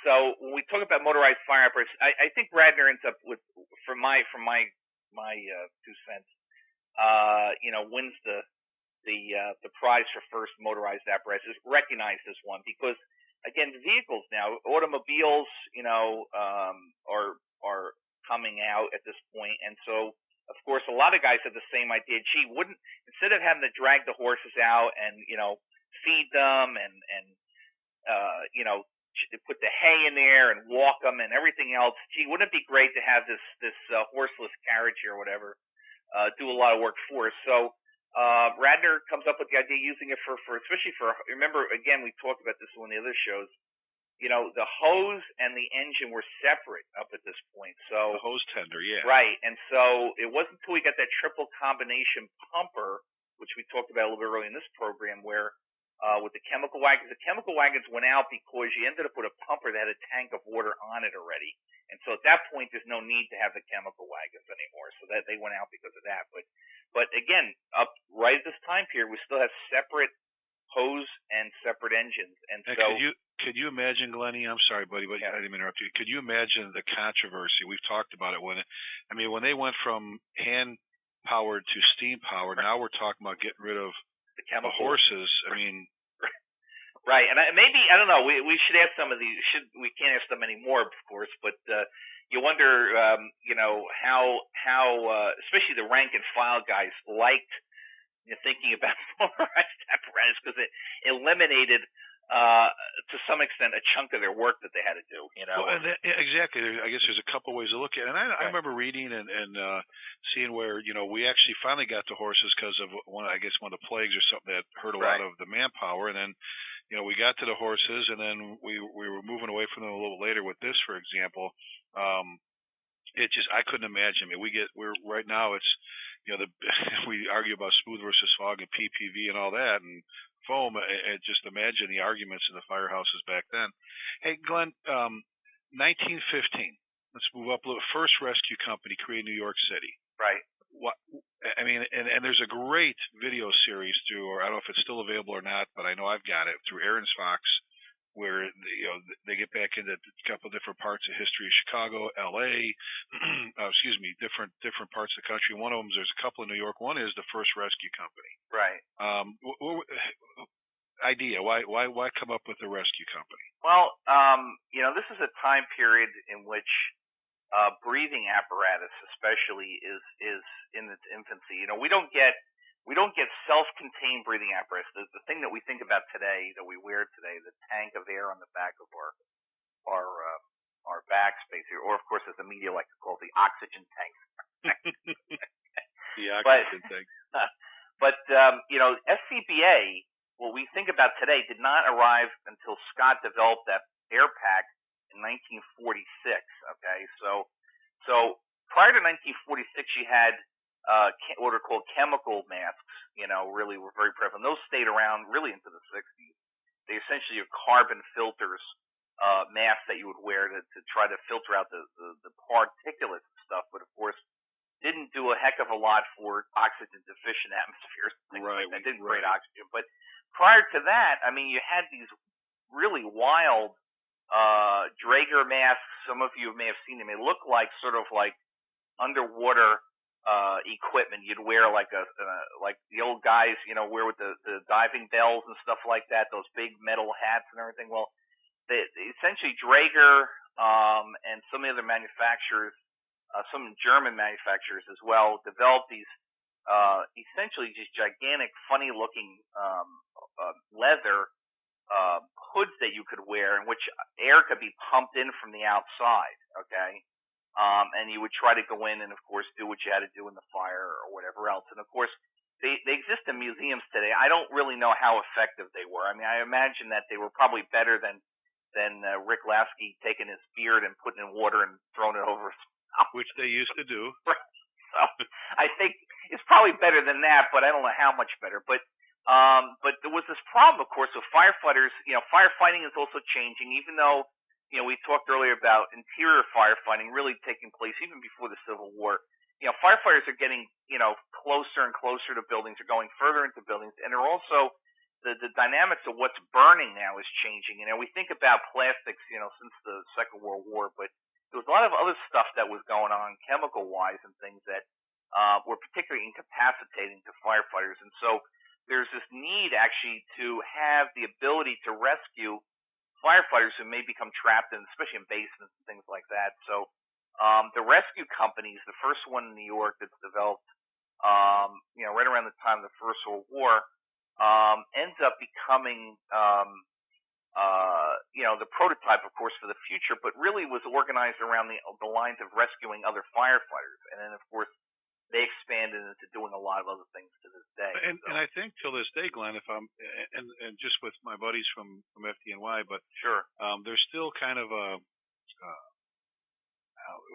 so when we talk about motorized fire apparatus, I think Radnor ends up with, from my 2 cents. Wins the prize for first motorized apparatus, is recognized as one, because again, vehicles now, automobiles, are coming out at this point, and so of course a lot of guys have the same idea. Gee, instead of having to drag the horses out and feed them and put the hay in there and walk them and everything else, gee, wouldn't it be great to have this horseless carriage or whatever do a lot of work for us? So Radnor comes up with the idea using it for especially for, remember, again, we talked about this in one of the other shows, the hose and the engine were separate up at this point. So the hose tender, yeah. Right, and so it wasn't until we got that triple combination pumper, which we talked about a little bit earlier in this program, where with the chemical wagons went out because you ended up with a pumper that had a tank of water on it already. And so at that point, there's no need to have the chemical wagons anymore. So that they went out because of that. But again, up right at this time period, we still have separate hose and separate engines. And so could you imagine, Glennie? I'm sorry, buddy, but I didn't interrupt you. Could you imagine the controversy? We've talked about it when they went from hand powered to steam powered. Now we're talking about getting rid of the chemical horses. Right, and maybe, I don't know, we should ask some of these. We can't ask them anymore, of course, but you wonder, how especially the rank and file guys liked thinking about motorized apparatus, because it eliminated, to some extent, a chunk of their work that they had to do. Well, exactly. I guess there's a couple ways to look at it. And I remember reading and seeing where we actually finally got to horses because of one of the plagues or something that hurt a lot of the manpower, and then. We got to the horses, and then we were moving away from them a little later with this, for example. I couldn't imagine. We're right now. It's we argue about smooth versus fog and PPV and all that, and foam. And just imagine the arguments in the firehouses back then. Hey, Glenn, 1915. Let's move up a little. First rescue company created in New York City. Right. And there's a great video series through, or I don't know if it's still available or not, but I know I've got it through Aaron's Fox, where they get back into a couple different parts of history of Chicago, L.A., different parts of the country. One of them, there's a couple in New York. One is the First Rescue Company. Right. Idea? Why come up with the rescue company? Well, this is a time period in which breathing apparatus, especially, is in its infancy. We don't get self-contained breathing apparatus. The thing that we think about today, that we wear today, the tank of air on the back of our back space here, or of course, as the media like to call it, the oxygen tank. The oxygen tank. But SCBA, what we think about today, did not arrive until Scott developed that air pack in 1946. Okay, so prior to 1946, you had what are called chemical masks, really were very prevalent. Those stayed around really into the 60s. They essentially are carbon filters, masks that you would wear to try to filter out the particulates and stuff, but of course didn't do a heck of a lot for oxygen deficient atmospheres. Right. That didn't create oxygen. But prior to that, I mean, you had these really wild Draeger masks. Some of you may have seen them. They look like sort of like underwater equipment you'd wear, like the old guys, wear with the diving bells and stuff like that. Those big metal hats and everything. Well, essentially Draeger and some of the other manufacturers, some German manufacturers as well, developed these essentially just gigantic, funny-looking leather hoods that you could wear, in which air could be pumped in from the outside. Okay. And you would try to go in and, of course, do what you had to do in the fire or whatever else. And, of course, they exist in museums today. I don't really know how effective they were. I mean, I imagine that they were probably better than Rick Lasky taking his beard and putting it in water and throwing it over. Which they used to do. So I think it's probably better than that, but I don't know how much better. But there was this problem, of course, with firefighters. Firefighting is also changing, even though we talked earlier about interior firefighting really taking place even before the Civil War. Firefighters are getting, closer and closer to buildings, are going further into buildings, and they're also, the dynamics of what's burning now is changing. We think about plastics, since the Second World War, but there was a lot of other stuff that was going on chemical-wise and things that were particularly incapacitating to firefighters. And so there's this need actually to have the ability to rescue firefighters who may become trapped in, especially in basements and things like that. So the rescue companies, the first one in New York that's developed, right around the time of the First World War, ends up becoming, the prototype, of course, for the future, but really was organized around the lines of rescuing other firefighters. And then, of course, they expanded into doing a lot of other things to this day. And I think till this day, Glenn, if I'm and just with my buddies from FDNY, but sure, there's still kind of a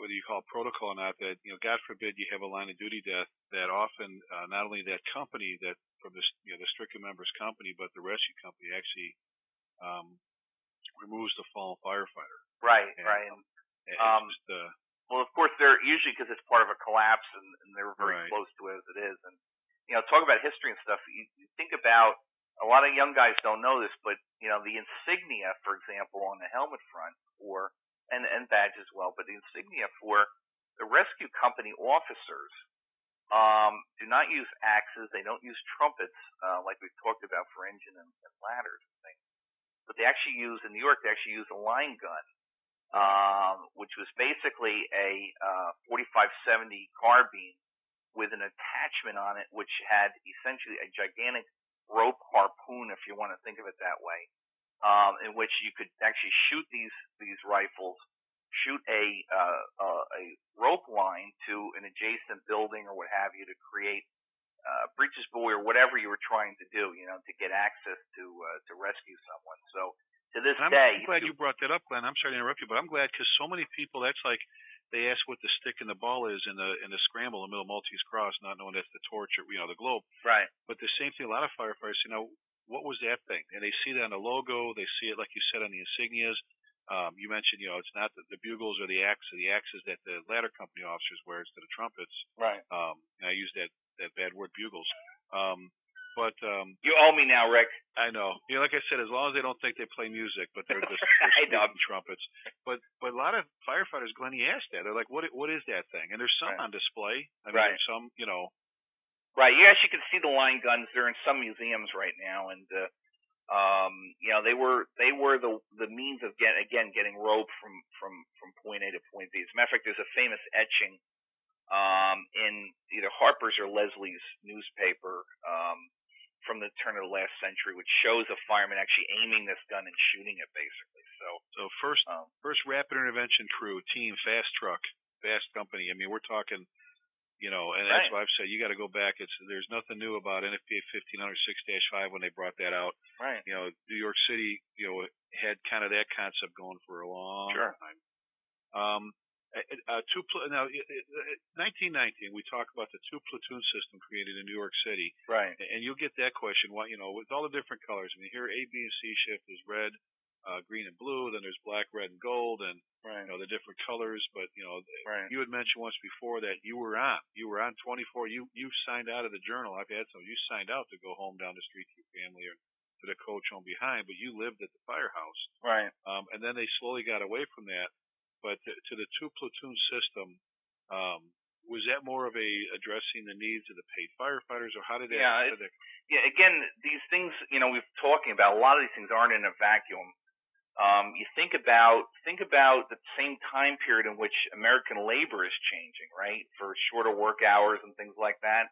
what do you call it, protocol or not, that God forbid you have a line of duty death, that often not only that company that from the stricken members company, but the rescue company actually removes the fallen firefighter. Right. Well, of course, they're usually because it's part of a collapse, and they're very close to it as it is. And talk about history and stuff. You think about, a lot of young guys don't know this, but the insignia, for example, on the helmet front, and badge as well, but the insignia for the rescue company officers do not use axes. They don't use trumpets, like we've talked about for engine and ladders and things. But they actually use, in New York, they actually use a line gun. Which was basically a 45-70 carbine with an attachment on it, which had essentially a gigantic rope harpoon, if you want to think of it that way, in which you could actually shoot these rifles, shoot a rope line to an adjacent building or what have you to create breaches buoy or whatever you were trying to do, to get access to rescue someone. So. To this day, I'm glad you brought that up, Glenn. I'm sorry to interrupt you, but I'm glad because so many people, that's like they ask what the stick and the ball is in the scramble in the middle of Maltese Cross, not knowing that's the torch or the globe. Right. But the same thing, a lot of firefighters, what was that thing? And they see that on the logo, they see it like you said on the insignias. You mentioned, it's not the bugles or the axes that the ladder company officers wear instead of trumpets. Right. And I use that bad word, bugles. But you owe me now, Rick. I know. Like I said, as long as they don't think they play music, but they're just trumpets. But a lot of firefighters, Glenn, he asked that. They're like, "What is that thing?" And there's some on display. I mean, there's some, Right. You actually can see the line guns. They're in some museums right now, and they were the means of getting rope from point A to point B. As a matter of fact, there's a famous etching in either Harper's or Leslie's newspaper from the turn of the last century, which shows a fireman actually aiming this gun and shooting it, basically. So first rapid intervention crew team, fast truck, fast company. I mean, we're talking, and that's why I've said you got to go back. There's nothing new about NFPA 1500 6-5 when they brought that out. Right. New York City, had kind of that concept going for a long time. Now, 1919, we talk about the two platoon system created in New York City, right? And you'll get that question. Why, with all the different colors. I mean, here A, B, and C shift is red, green, and blue. Then there's black, red, and gold, and the different colors. But you had mentioned once before that you were on 24. You signed out of the journal. I've had some. You signed out to go home down the street to your family or to the coach home behind, but you lived at the firehouse, right? And then they slowly got away from that. But to the two platoon system, was that more of a addressing the needs of the paid firefighters, or how did that? Yeah. Again, these things, we've talking about, a lot of these things aren't in a vacuum. You think about the same time period in which American labor is changing, right? For shorter work hours and things like that.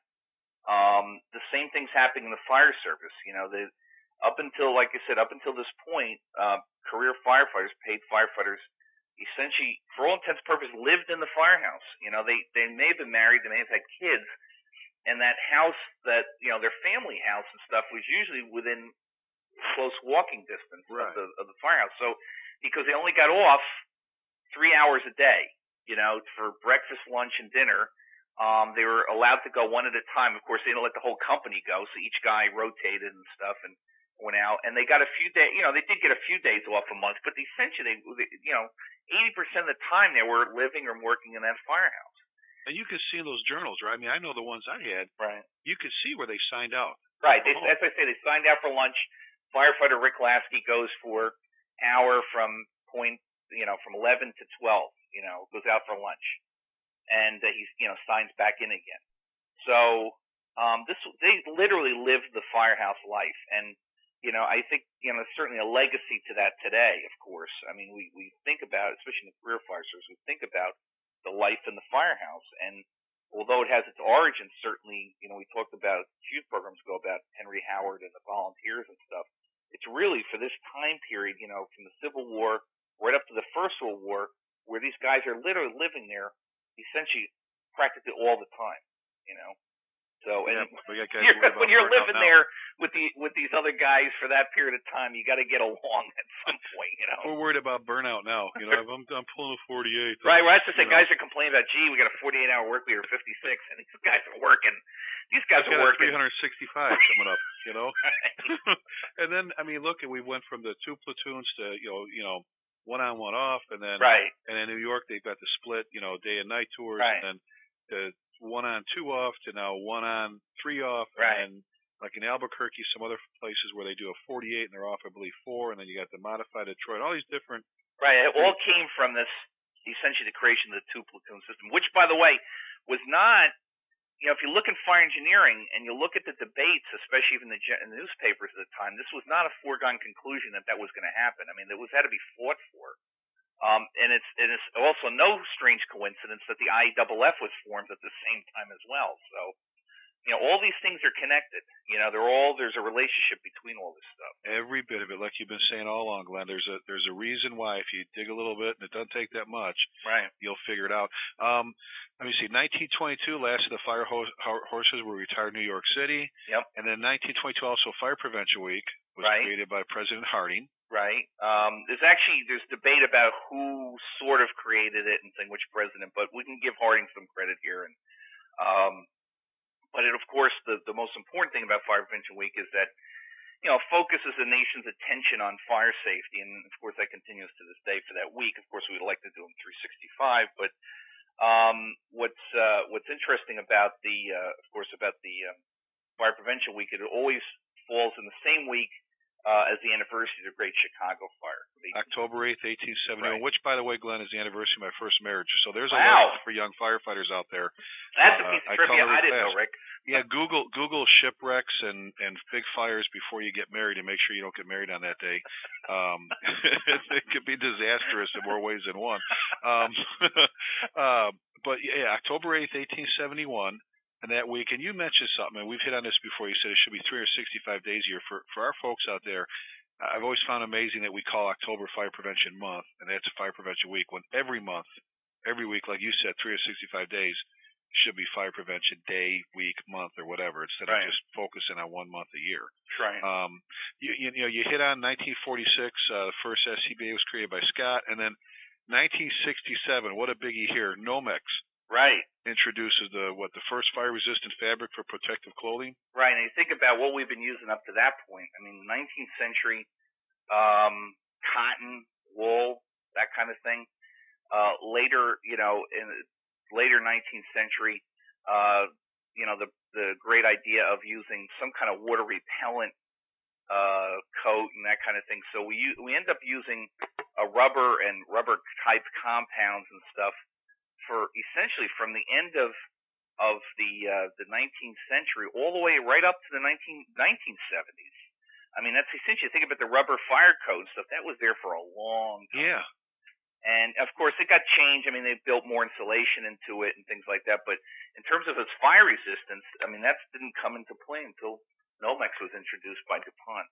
The same thing's happening in the fire service. Up until this point, career firefighters, paid firefighters, essentially, for all intents and purposes, lived in the firehouse. They may have been married, they may have had kids, and that house, their family house and stuff, was usually within close walking distance of the firehouse. So, because they only got off 3 hours a day, for breakfast, lunch, and dinner, they were allowed to go one at a time. Of course, they didn't let the whole company go, so each guy rotated and stuff, and went out, and they got a few days. They did get a few days off a month, but essentially, 80% of the time they were living or working in that firehouse. And you could see in those journals, right? I mean, I know the ones I had. Right. You could see where they signed out. Right. As I say, they signed out for lunch. Firefighter Rick Lasky goes for hour from 11 to 12. Goes out for lunch, and he's signs back in again. So they literally lived the firehouse life, and I think, certainly a legacy to that today, of course. I mean, we think about, especially in the career firefighters, we think about the life in the firehouse. And although it has its origins, certainly, we talked about a few programs ago about Henry Howard and the volunteers and stuff. It's really for this time period, from the Civil War right up to the First World War, where these guys are literally living there essentially practically all the time, So, and when you're living there with these other guys for that period of time, you got to get along at some point, We're worried about burnout now. I'm pulling a 48. Right. Well, that's to say, guys are complaining about, we got a 48-hour work week or 56, and these guys are working. These guys are working 365 coming up, And then, I mean, look, we went from the two platoons to one on, one off, and then and in New York they've got the split, day and night tours, and then the 1 on 2 off to now 1 on 3 off, and like in Albuquerque, some other places where they do a 48 and they're off, I believe, 4, and then you got the modified Detroit, all these different. Right, it all came from this, essentially the creation of the two platoon system, which, by the way, was not, if you look in fire engineering and you look at the debates, especially even in the newspapers at the time, this was not a foregone conclusion that was going to happen. I mean, it had to be fought for. And it's also no strange coincidence that the IAAF was formed at the same time as well. So, all these things are connected. There's a relationship between all this stuff. Every bit of it, like you've been saying all along, Glenn. There's a reason why. If you dig a little bit, and it doesn't take that much, you'll figure it out. Let me see. 1922, last of the fire horses were retired in New York City. Yep. And then 1922, also Fire Prevention Week was created by President Harding. Right. There's debate about who sort of created it and which president, but we can give Harding some credit here. And but of course, the most important thing about Fire Prevention Week is that focuses the nation's attention on fire safety, and of course that continues to this day for that week. Of course, we'd like to do them 365, but what's interesting about the Fire Prevention Week, it always falls in the same week as the anniversary of the Great Chicago Fire. October 8th, 1871, which, by the way, Glenn, is the anniversary of my first marriage. So there's a lesson for young firefighters out there. That's a piece of trivia I didn't know, Rick. Yeah, Google shipwrecks and big fires before you get married, and make sure you don't get married on that day. It could be disastrous in more ways than one. But yeah, October 8th, 1871. And that week, and you mentioned something, and we've hit on this before. You said it should be 365 days a year. For our folks out there, I've always found amazing that we call October Fire Prevention Month, and that's Fire Prevention Week, when every month, every week, like you said, 365 days should be Fire Prevention Day, week, month, or whatever, instead of just focusing on 1 month a year. Right. You hit on 1946, the first SCBA was created by Scott, and then 1967, what a biggie here. Nomex Right. introduces the first fire-resistant fabric for protective clothing. Right, and you think about what we've been using up to that point. I mean, 19th century, cotton, wool, that kind of thing. Later, in later 19th century, the great idea of using some kind of water repellent coat and that kind of thing. So we end up using a rubber and rubber type compounds and stuff for essentially from the end of the 19th century all the way right up to the 1970s. I mean, that's essentially, think about the rubber fire coat and stuff. That was there for a long time. Yeah. And of course, it got changed. I mean, they built more insulation into it and things like that. But in terms of its fire resistance, I mean, that didn't come into play until Nomex was introduced by DuPont.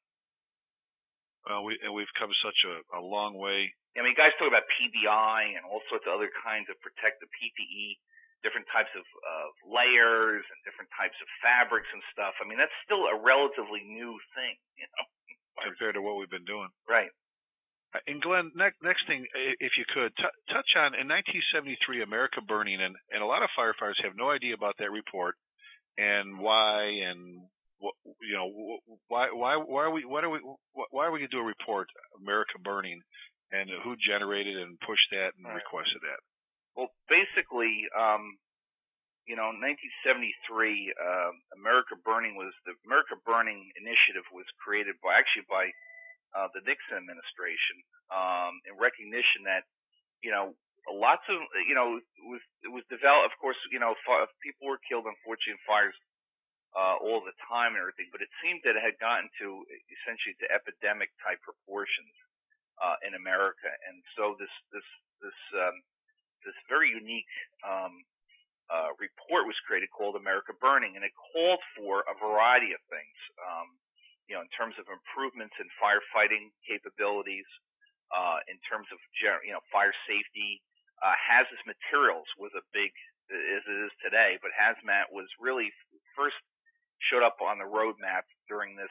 Well, we've come such a long way. I mean, guys talk about PBI and all sorts of other kinds of protective PPE, different types of layers and different types of fabrics and stuff. I mean, that's still a relatively new thing, compared to what we've been doing. Right. And Glenn, next thing, if you could, touch on, in 1973, America Burning, and a lot of firefighters have no idea about that report and why, and why are we going to do a report, America Burning, and who generated and pushed that and requested that? Well, basically, 1973, America Burning initiative was created by the Nixon administration, in recognition that, lots of, it was developed, of course, people were killed, unfortunately, in fires, all the time and everything, but it seemed that it had gotten to essentially to epidemic type proportions, in America. And so this very unique, report was created called America Burning, and it called for a variety of things, in terms of improvements in firefighting capabilities, in terms of fire safety, hazardous materials was a big, as it is today, but hazmat was really first showed up on the roadmap during this,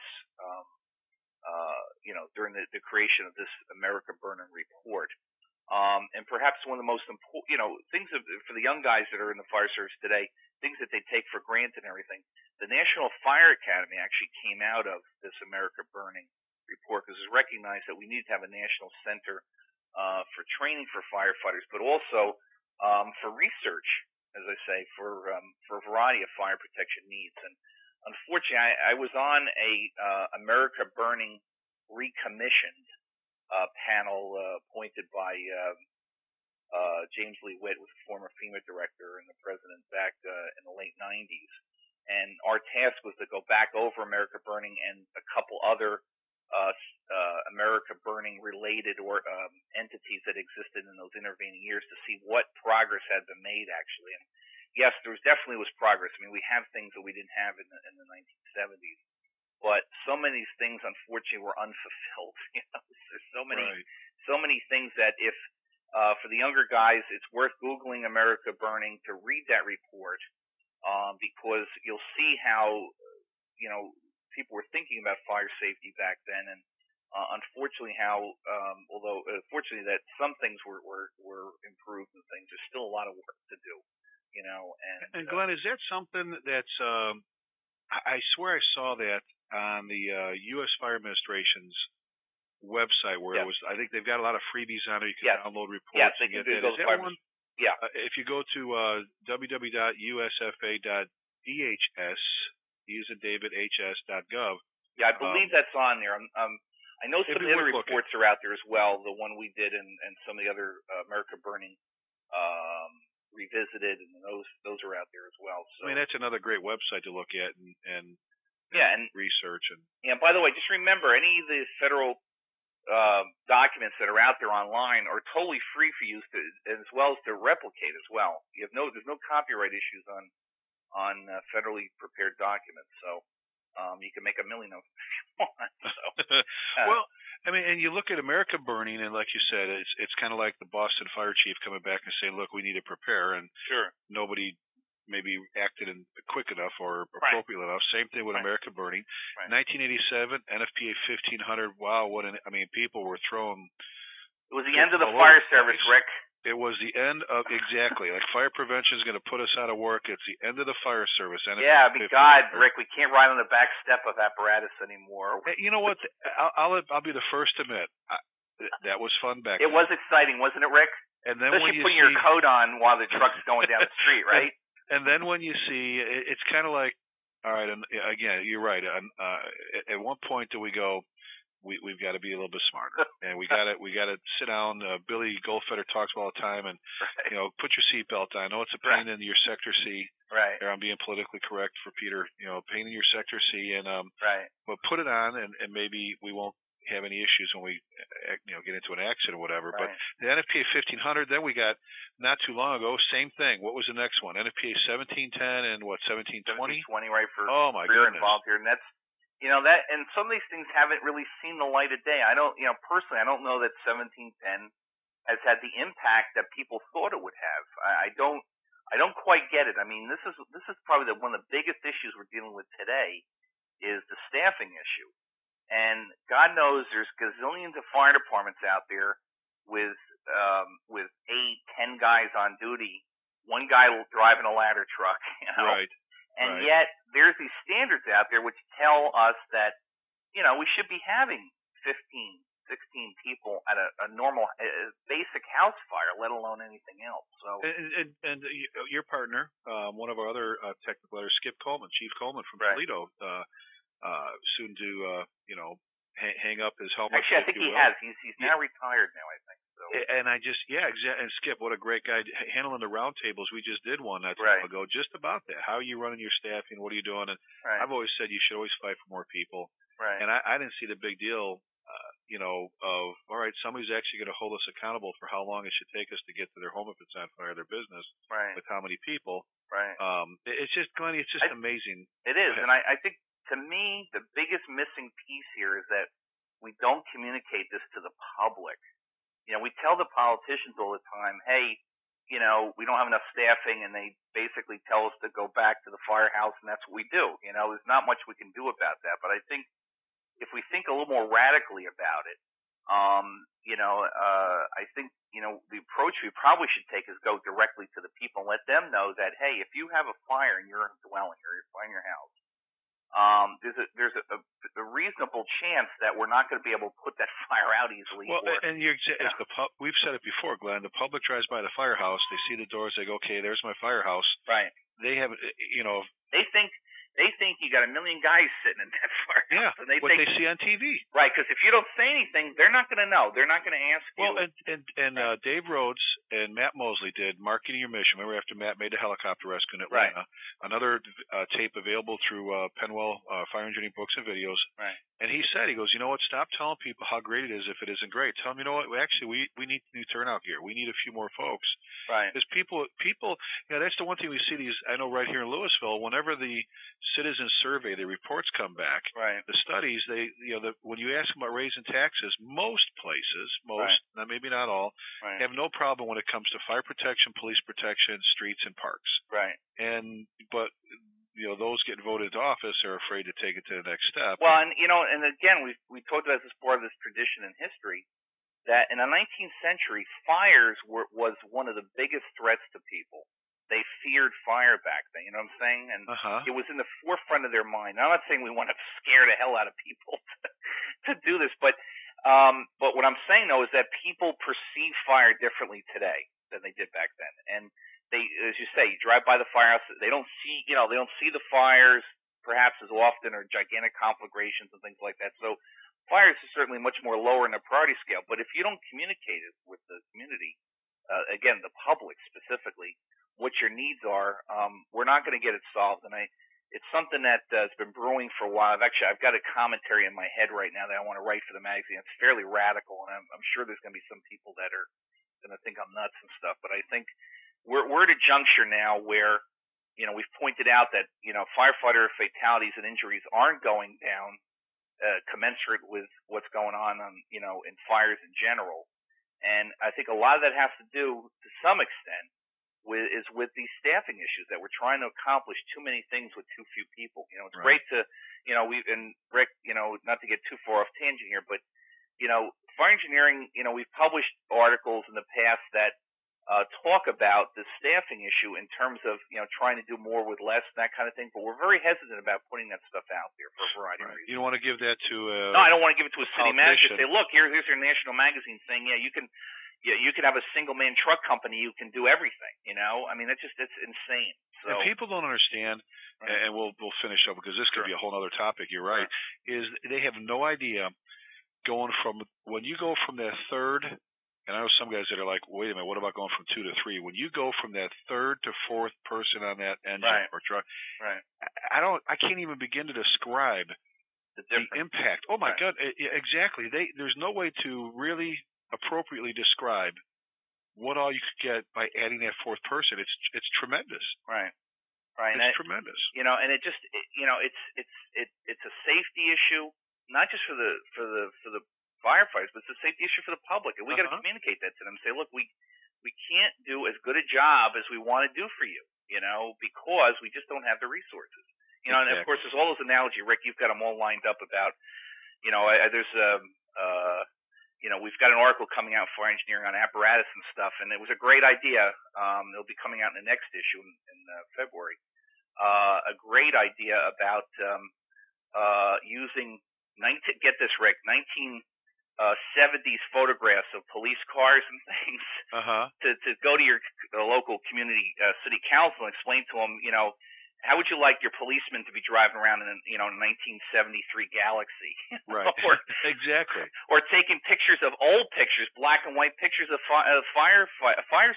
during the creation of this America Burning report. And perhaps one of the most important, things for the young guys that are in the fire service today, things that they take for granted and everything. The National Fire Academy actually came out of this America Burning report because it was recognized that we need to have a national center for training for firefighters, but also for research, as I say, for a variety of fire protection needs. And unfortunately, I was on a America Burning recommissioned panel appointed by James Lee Witt, was a former FEMA director and the president back in the late 90s. And our task was to go back over America Burning and a couple other America Burning related or entities that existed in those intervening years to see what progress had been made actually. And yes, there definitely was progress. I mean, we have things that we didn't have in the 1970s. But so many things, unfortunately, were unfulfilled. There's so many things that if, for the younger guys, it's worth Googling America Burning to read that report, because you'll see how, people were thinking about fire safety back then, and unfortunately how, although fortunately that some things were improved and things, there's still a lot of work to do, And Glenn, is that something that's, I swear I saw that on the U.S. Fire Administration's website where it was, I think they've got a lot of freebies on it. You can download reports. Yes, they can do those. Is that one? Yeah. If you go to www.usfa.dhs, hs.gov. Yeah, I believe that's on there. I know some of the other reports are out there as well. The one we did and some of the other America Burning Revisited, and those are out there as well. So, I mean, that's another great website to look at and research. And by the way, just remember, any of the federal documents that are out there online are totally free for use, as well as to replicate as well. There's no copyright issues on federally prepared documents, so you can make $1 million of them if you want. So, well, I mean, and you look at America Burning, and like you said, it's kind of like the Boston fire chief coming back and saying, "Look, we need to prepare," and nobody maybe acted quick enough or appropriate enough. Same thing with America Burning. 1987, NFPA 1500. Wow, people were throwing It was the end of the fire service, Rick. It was the end of, exactly. Like fire prevention is going to put us out of work. It's the end of the fire service. Yeah, God, Rick, we can't ride on the back step of apparatus anymore. You know what? I'll be the first to admit that was fun back then. It was exciting, wasn't it, Rick? And then especially putting your coat on while the truck's going down the street, right? And then when you see, it's kind of like, all right, and again, you're right. At one point do we go, we've got to be a little bit smarter, and we got to sit down. Billy Goldfeder talks all the time, and put your seatbelt on. I know it's a pain in your sector C. Right. There, I'm being politically correct for Peter. Pain in your sector C, and but put it on, and maybe we won't have any issues when we get into an accident or whatever. Right. But the NFPA 1500, then we got not too long ago, same thing. What was the next one? NFPA 1710 and what, 1720? 1720, right, for oh my rear goodness. involved here. And that's that, and some of these things haven't really seen the light of day. I don't, personally, I don't know that 1710 has had the impact that people thought it would have. I don't quite get it. I mean, this is probably one of the biggest issues we're dealing with today is the staffing issue. And God knows there's gazillions of fire departments out there with 8, 10 guys on duty, one guy driving a ladder truck, Right. And yet there's these standards out there which tell us that, we should be having 15, 16 people at a normal basic house fire, let alone anything else. So and your partner, one of our other technical leaders, Chief Coleman from Toledo, soon to hang up his helmet. Actually, I think he has. He's now retired now, I think. So. And I just exactly. And Skip, what a great guy handling the roundtables. We just did one not too long ago, just about that. How are you running your staffing? What are you doing? And I've always said you should always fight for more people. Right. And I didn't see the big deal. Of all right, somebody's actually going to hold us accountable for how long it should take us to get to their home if it's on fire, their business, with how many people. Right. It's just, Glenn, it's just amazing. It is, and I think to me the biggest missing piece here is that we don't communicate this to the public. We tell the politicians all the time, hey, we don't have enough staffing, and they basically tell us to go back to the firehouse, and that's what we do. There's not much we can do about that, but I think if we think a little more radically about it, I think, the approach we probably should take is go directly to the people and let them know that, hey, if you have a fire in your dwelling or in your house, there's a reasonable chance that we're not going to be able to put that fire out easily. Well, and we've said it before, Glenn. The public drives by the firehouse, they see the doors, they go, okay, there's my firehouse. Right. They have, They think you got a million guys sitting in that firehouse. Yeah, and they see on TV. Right, because if you don't say anything, they're not going to know. They're not going to ask you. Well, and Dave Rhodes and Matt Mosley did Marketing Your Mission. Remember after Matt made the helicopter rescue in Atlanta? Right. Another tape available through Penwell Fire Engineering Books and Videos. Right. And he said, you know what, stop telling people how great it is if it isn't great. Tell them, you know what, actually, we need new turnout gear. We need a few more folks. Right. Because people, that's the one thing we see I know right here in Louisville, whenever the citizen survey, the reports come back, the studies, when you ask them about raising taxes, most places, maybe not all, have no problem when it comes to fire protection, police protection, streets, and parks. Right. But those getting voted into office are afraid to take it to the next step. Well, and again, we talked about this part of this tradition in history, that in the 19th century, fires was one of the biggest threats to people. They feared fire back then, you know what I'm saying? And it was in the forefront of their mind. Now, I'm not saying we want to scare the hell out of people to do this, but what I'm saying, though, is that people perceive fire differently today than they did back then. And they, as you say, you drive by the firehouse, they don't see the fires perhaps as often, or gigantic conflagrations and things like that. So fires are certainly much more lower in the priority scale. But if you don't communicate it with the community, again, the public specifically, what your needs are, we're not going to get it solved. And it's something that has been brewing for a while. I've got a commentary in my head right now that I want to write for the magazine. It's fairly radical, and I'm sure there's going to be some people that are going to think I'm nuts and stuff. But I think we're at a juncture now where, we've pointed out that, firefighter fatalities and injuries aren't going down commensurate with what's going on, in fires in general. And I think a lot of that has to do, to some extent, with these staffing issues, that we're trying to accomplish too many things with too few people. It's great to, and Rick, not to get too far off tangent here, but fire engineering, we've published articles in the past that talk about the staffing issue in terms of, trying to do more with less, that kind of thing. But we're very hesitant about putting that stuff out there for a variety of reasons. You don't want to give that to no, I don't want to give it to a city manager. Say, look, here's your national magazine thing. Yeah, you can have a single-man truck company. You can do everything, I mean, it's insane. So, and people don't understand, and we'll finish up because this could be a whole other topic. You're right. Is they have no idea going from when you go from that third. And I know some guys that are like, wait a minute, what about going from 2 to 3? When you go from that third to fourth person on that engine or truck, I can't even begin to describe the impact. Oh my God, exactly. There's no way to really appropriately describe what all you could get by adding that fourth person. It's tremendous. Right. It's tremendous. And it just, it's a safety issue, not just for the firefighters, but it's a safety issue for the public, and we got to communicate that to them. Say, look, we can't do as good a job as we want to do for you, because we just don't have the resources. And of course, there's all those analogies, Rick. You've got them all lined up about, there's we've got an article coming out for engineering on apparatus and stuff, and it was a great idea. It'll be coming out in the next issue in February. A great idea about using get this, Rick, 1970s photographs of police cars and things to go to your local community city council and explain to them, how would you like your policeman to be driving around in a 1973 Galaxy? Right. Exactly. Or taking pictures of old pictures, black and white pictures of fire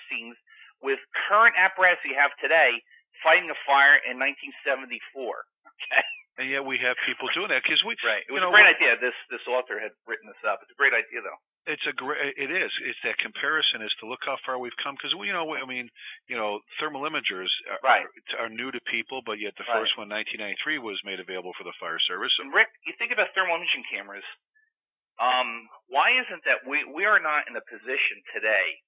scenes with current apparatus you have today fighting a fire in 1974. Okay. And yet we have people doing that because we. Right. It was a great idea. This author had written this up. It's a great idea, though. It is. It's that comparison is to look how far we've come because thermal imagers are new to people, but yet the first one, 1993, was made available for the fire service. And Rick, you think about thermal imaging cameras. Why isn't that we are not in a position today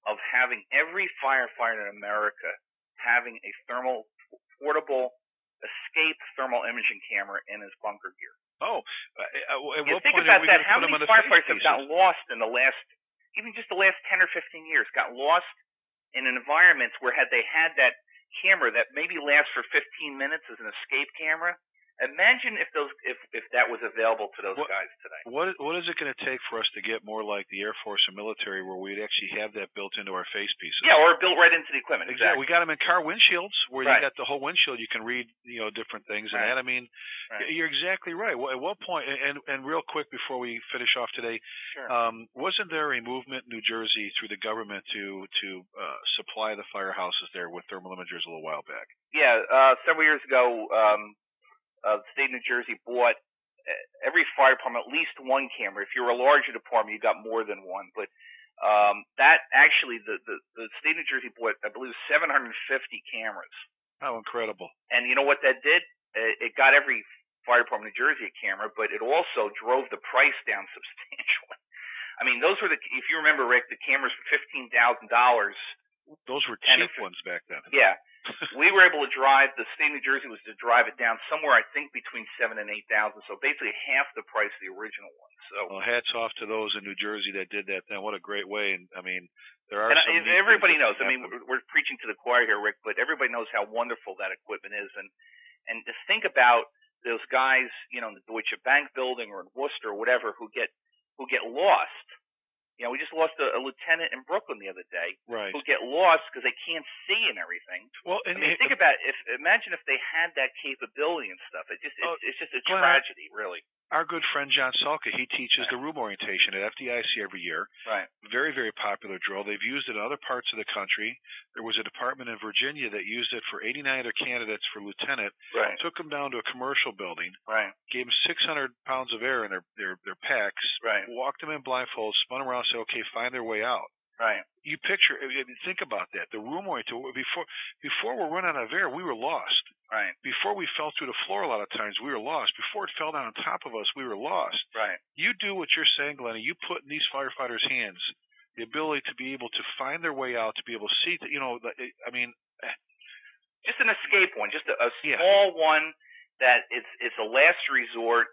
of having every firefighter in America having a portable escape thermal imaging camera in his bunker gear? Oh, at what think point about are we that. going to How put them many on the firefighters have face gotten lost in the last 10 or 15 years? Got lost in environments where had they had that camera that maybe lasts for 15 minutes as an escape camera. Imagine if that was available to those guys today. What is it going to take for us to get more like the Air Force and military, where we'd actually have that built into our face pieces? Yeah, or built right into the equipment. Exactly. We got them in car windshields, where you got the whole windshield. You can read, different things and that. I mean, you're exactly right. At what point? And real quick before we finish off today, wasn't there a movement in New Jersey through the government to supply the firehouses there with thermal imagers a little while back? Yeah, several years ago. The state of New Jersey bought every fire department at least one camera. If you're a larger department, you got more than one. But that actually, the state of New Jersey bought, I believe, 750 cameras. Oh, incredible! And you know what that did? It got every fire department in New Jersey a camera, but it also drove the price down substantially. I mean, those were if you remember, Rick, the cameras for $15,000. Those were cheap ones back then. Yeah. We were able to the state of New Jersey was to drive it down somewhere, I think, between $7,000 and $8,000. So basically half the price of the original one. So hats off to those in New Jersey that did that then. What a great way. And I mean, there are everybody knows. I mean, we're preaching to the choir here, Rick, but everybody knows how wonderful that equipment is. And to think about those guys, in the Deutsche Bank building or in Worcester or whatever who get lost. We just lost a lieutenant in Brooklyn the other day who get lost because they can't see and everything. Well, and think about imagine if they had that capability and stuff. It's just a tragedy, really. Our good friend John Salka, he teaches the room orientation at FDIC every year. Right. Very, very popular drill. They've used it in other parts of the country. There was a department in Virginia that used it for 89 other candidates for lieutenant. Right. Took them down to a commercial building. Right. Gave them 600 pounds of air in their packs. Right. Walked them in blindfold, spun around, said, "Okay, find their way out." Right. You picture, think about that. The room orientation, before we're running out of air, we were lost. Right. Before we fell through the floor a lot of times, we were lost. Before it fell down on top of us, we were lost. Right. You do what you're saying, Glenn, and you put in these firefighters' hands the ability to be able to find their way out, to be able to see, I mean. Just an escape one, just a small one that it's a last resort.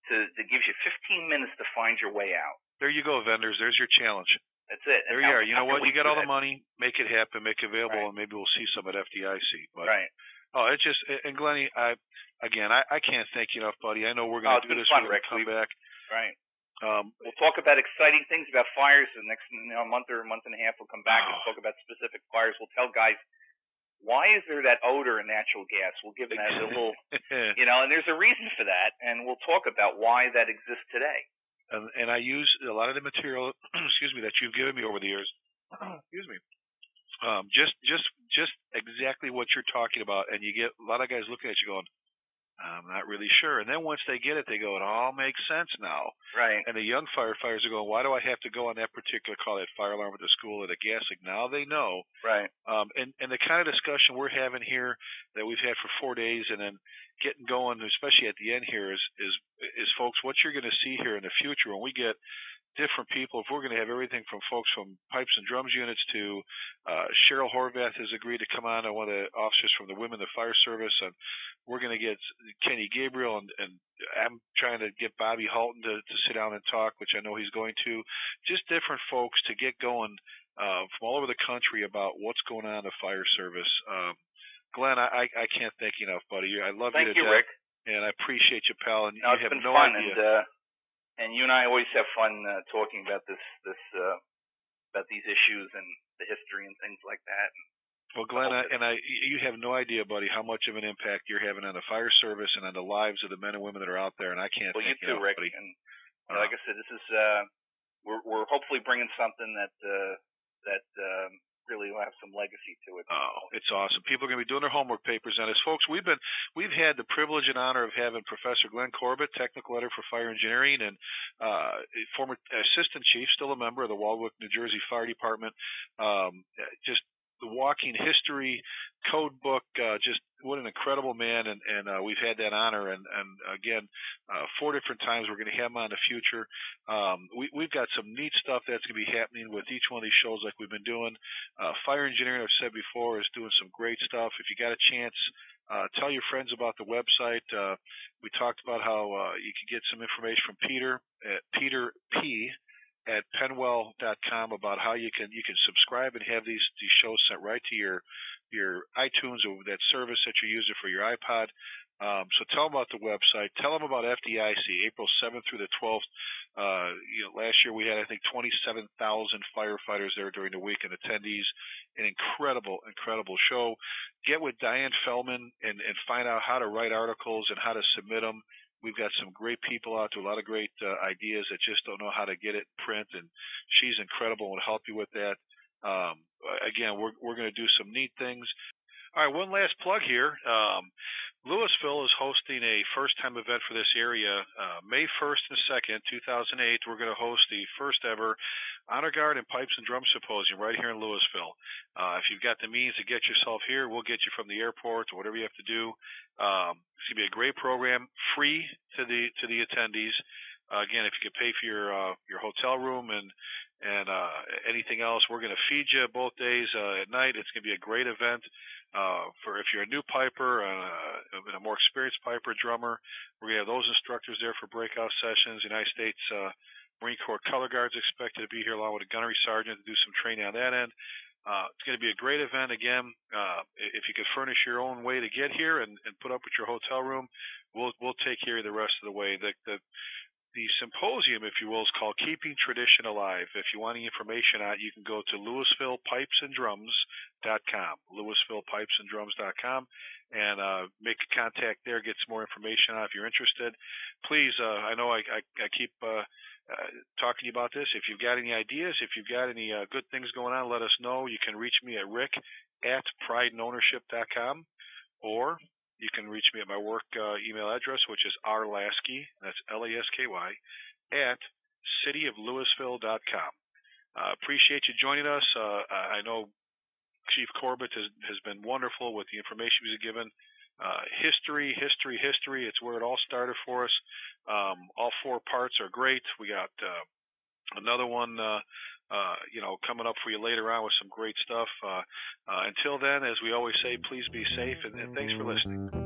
that gives you 15 minutes to find your way out. There you go, vendors. There's your challenge. That's it. There you are. You know what? You got all the money. Make it happen. Make it available, right. And maybe we'll see some at FDIC. But, right. Oh, it's just, and Glenny, I can't thank you enough, buddy. I know we're going to do this. Fun, we're Rick. Come back. Right. We'll talk about exciting things about fires the next month or a month and a half. We'll come back and talk about specific fires. We'll tell guys, why is there that odor in natural gas? We'll give them that little, and there's a reason for that, and we'll talk about why that exists today. And I use a lot of the material, that you've given me over the years. Just exactly what you're talking about, and you get a lot of guys looking at you going, I'm not really sure. And then once they get it, they go, it all makes sense now. Right. And the young firefighters are going, why do I have to go on that particular call, that fire alarm at the school or the gas leak? Now they know. Right. And the kind of discussion we're having here that we've had for 4 days and then getting going, especially at the end here, is folks, what you're going to see here in the future when we get different people. If we're going to have everything from folks from pipes and drums units to Cheryl Horvath has agreed to come on, one of the officers from the Women in the Fire Service, and we're going to get Kenny Gabriel, and I'm trying to get Bobby Halton to sit down and talk, which I know he's going to. Just different folks to get going from all over the country about what's going on in the fire service. Glenn, I can't thank you enough, buddy. I love you to death. Thank you, Rick. And I appreciate you, pal. And no, you have been no fun, idea. And you and I always have fun talking about about these issues and the history and things like that. Well, Glenn, you have no idea, buddy, how much of an impact you're having on the fire service and on the lives of the men and women that are out there. And I can't. Well, thank you too, Rick. Buddy. And like I said, this is we're hopefully bringing something that really will have some legacy to it. Oh, it's awesome. People are going to be doing their homework papers on this. Folks, we've had the privilege and honor of having Professor Glenn Corbett, technical editor for fire engineering, and former assistant chief, still a member of the Waldwick, New Jersey Fire Department. Just the walking history code book, just what an incredible man, and we've had that honor, and again, 4 different times we're going to have him on in the future. We've got some neat stuff that's going to be happening with each one of these shows like we've been doing. Fire engineering, I've said before, is doing some great stuff. If you got a chance, tell your friends about the website. We talked about how you can get some information from Peter P. at penwell.com about how you can subscribe and have these shows sent right to your iTunes or that service that you're using for your iPod. So tell them about the website. Tell them about FDIC, April 7th through the 12th. Last year we had, I think, 27,000 firefighters there during the week and attendees. An incredible show. Get with Diane Fellman and find out how to write articles and how to submit them. We've got some great people out there, a lot of great ideas that just don't know how to get it in print, and she's incredible and will help you with that. Again, we're going to do some neat things. All right, one last plug here. Louisville is hosting a first-time event for this area. May 1st and 2nd, 2008, we're going to host the first ever Honor Guard and Pipes and Drum Symposium right here in Louisville. If you've got the means to get yourself here, we'll get you from the airport or whatever you have to do. It's going to be a great program, free to the attendees. Again, if you could pay for your hotel room and anything else, we're going to feed you both days at night. It's going to be a great event. For if you're a new piper and a more experienced piper, drummer, we're going to have those instructors there for breakout sessions. United States Marine Corps Color Guards expected to be here along with a gunnery sergeant to do some training on that end. It's going to be a great event. Again, if you could furnish your own way to get here and put up with your hotel room, we'll take care of the rest of the way. The symposium, if you will, is called Keeping Tradition Alive. If you want any information on it, you can go to LouisvillePipesandDrums.com, LouisvillePipesandDrums.com, and make a contact there, get some more information on it if you're interested. Please, I know I keep talking to you about this. If you've got any ideas, if you've got any good things going on, let us know. You can reach me at rick@prideandownership.com, or you can reach me at my work email address, which is rlasky, that's Lasky, at cityoflouisville.com. Appreciate you joining us. I know Chief Corbett has been wonderful with the information he's given. History. It's where it all started for us. All 4 parts are great. We got another one coming up for you later on with some great stuff. Until then, as we always say, please be safe, and thanks for listening.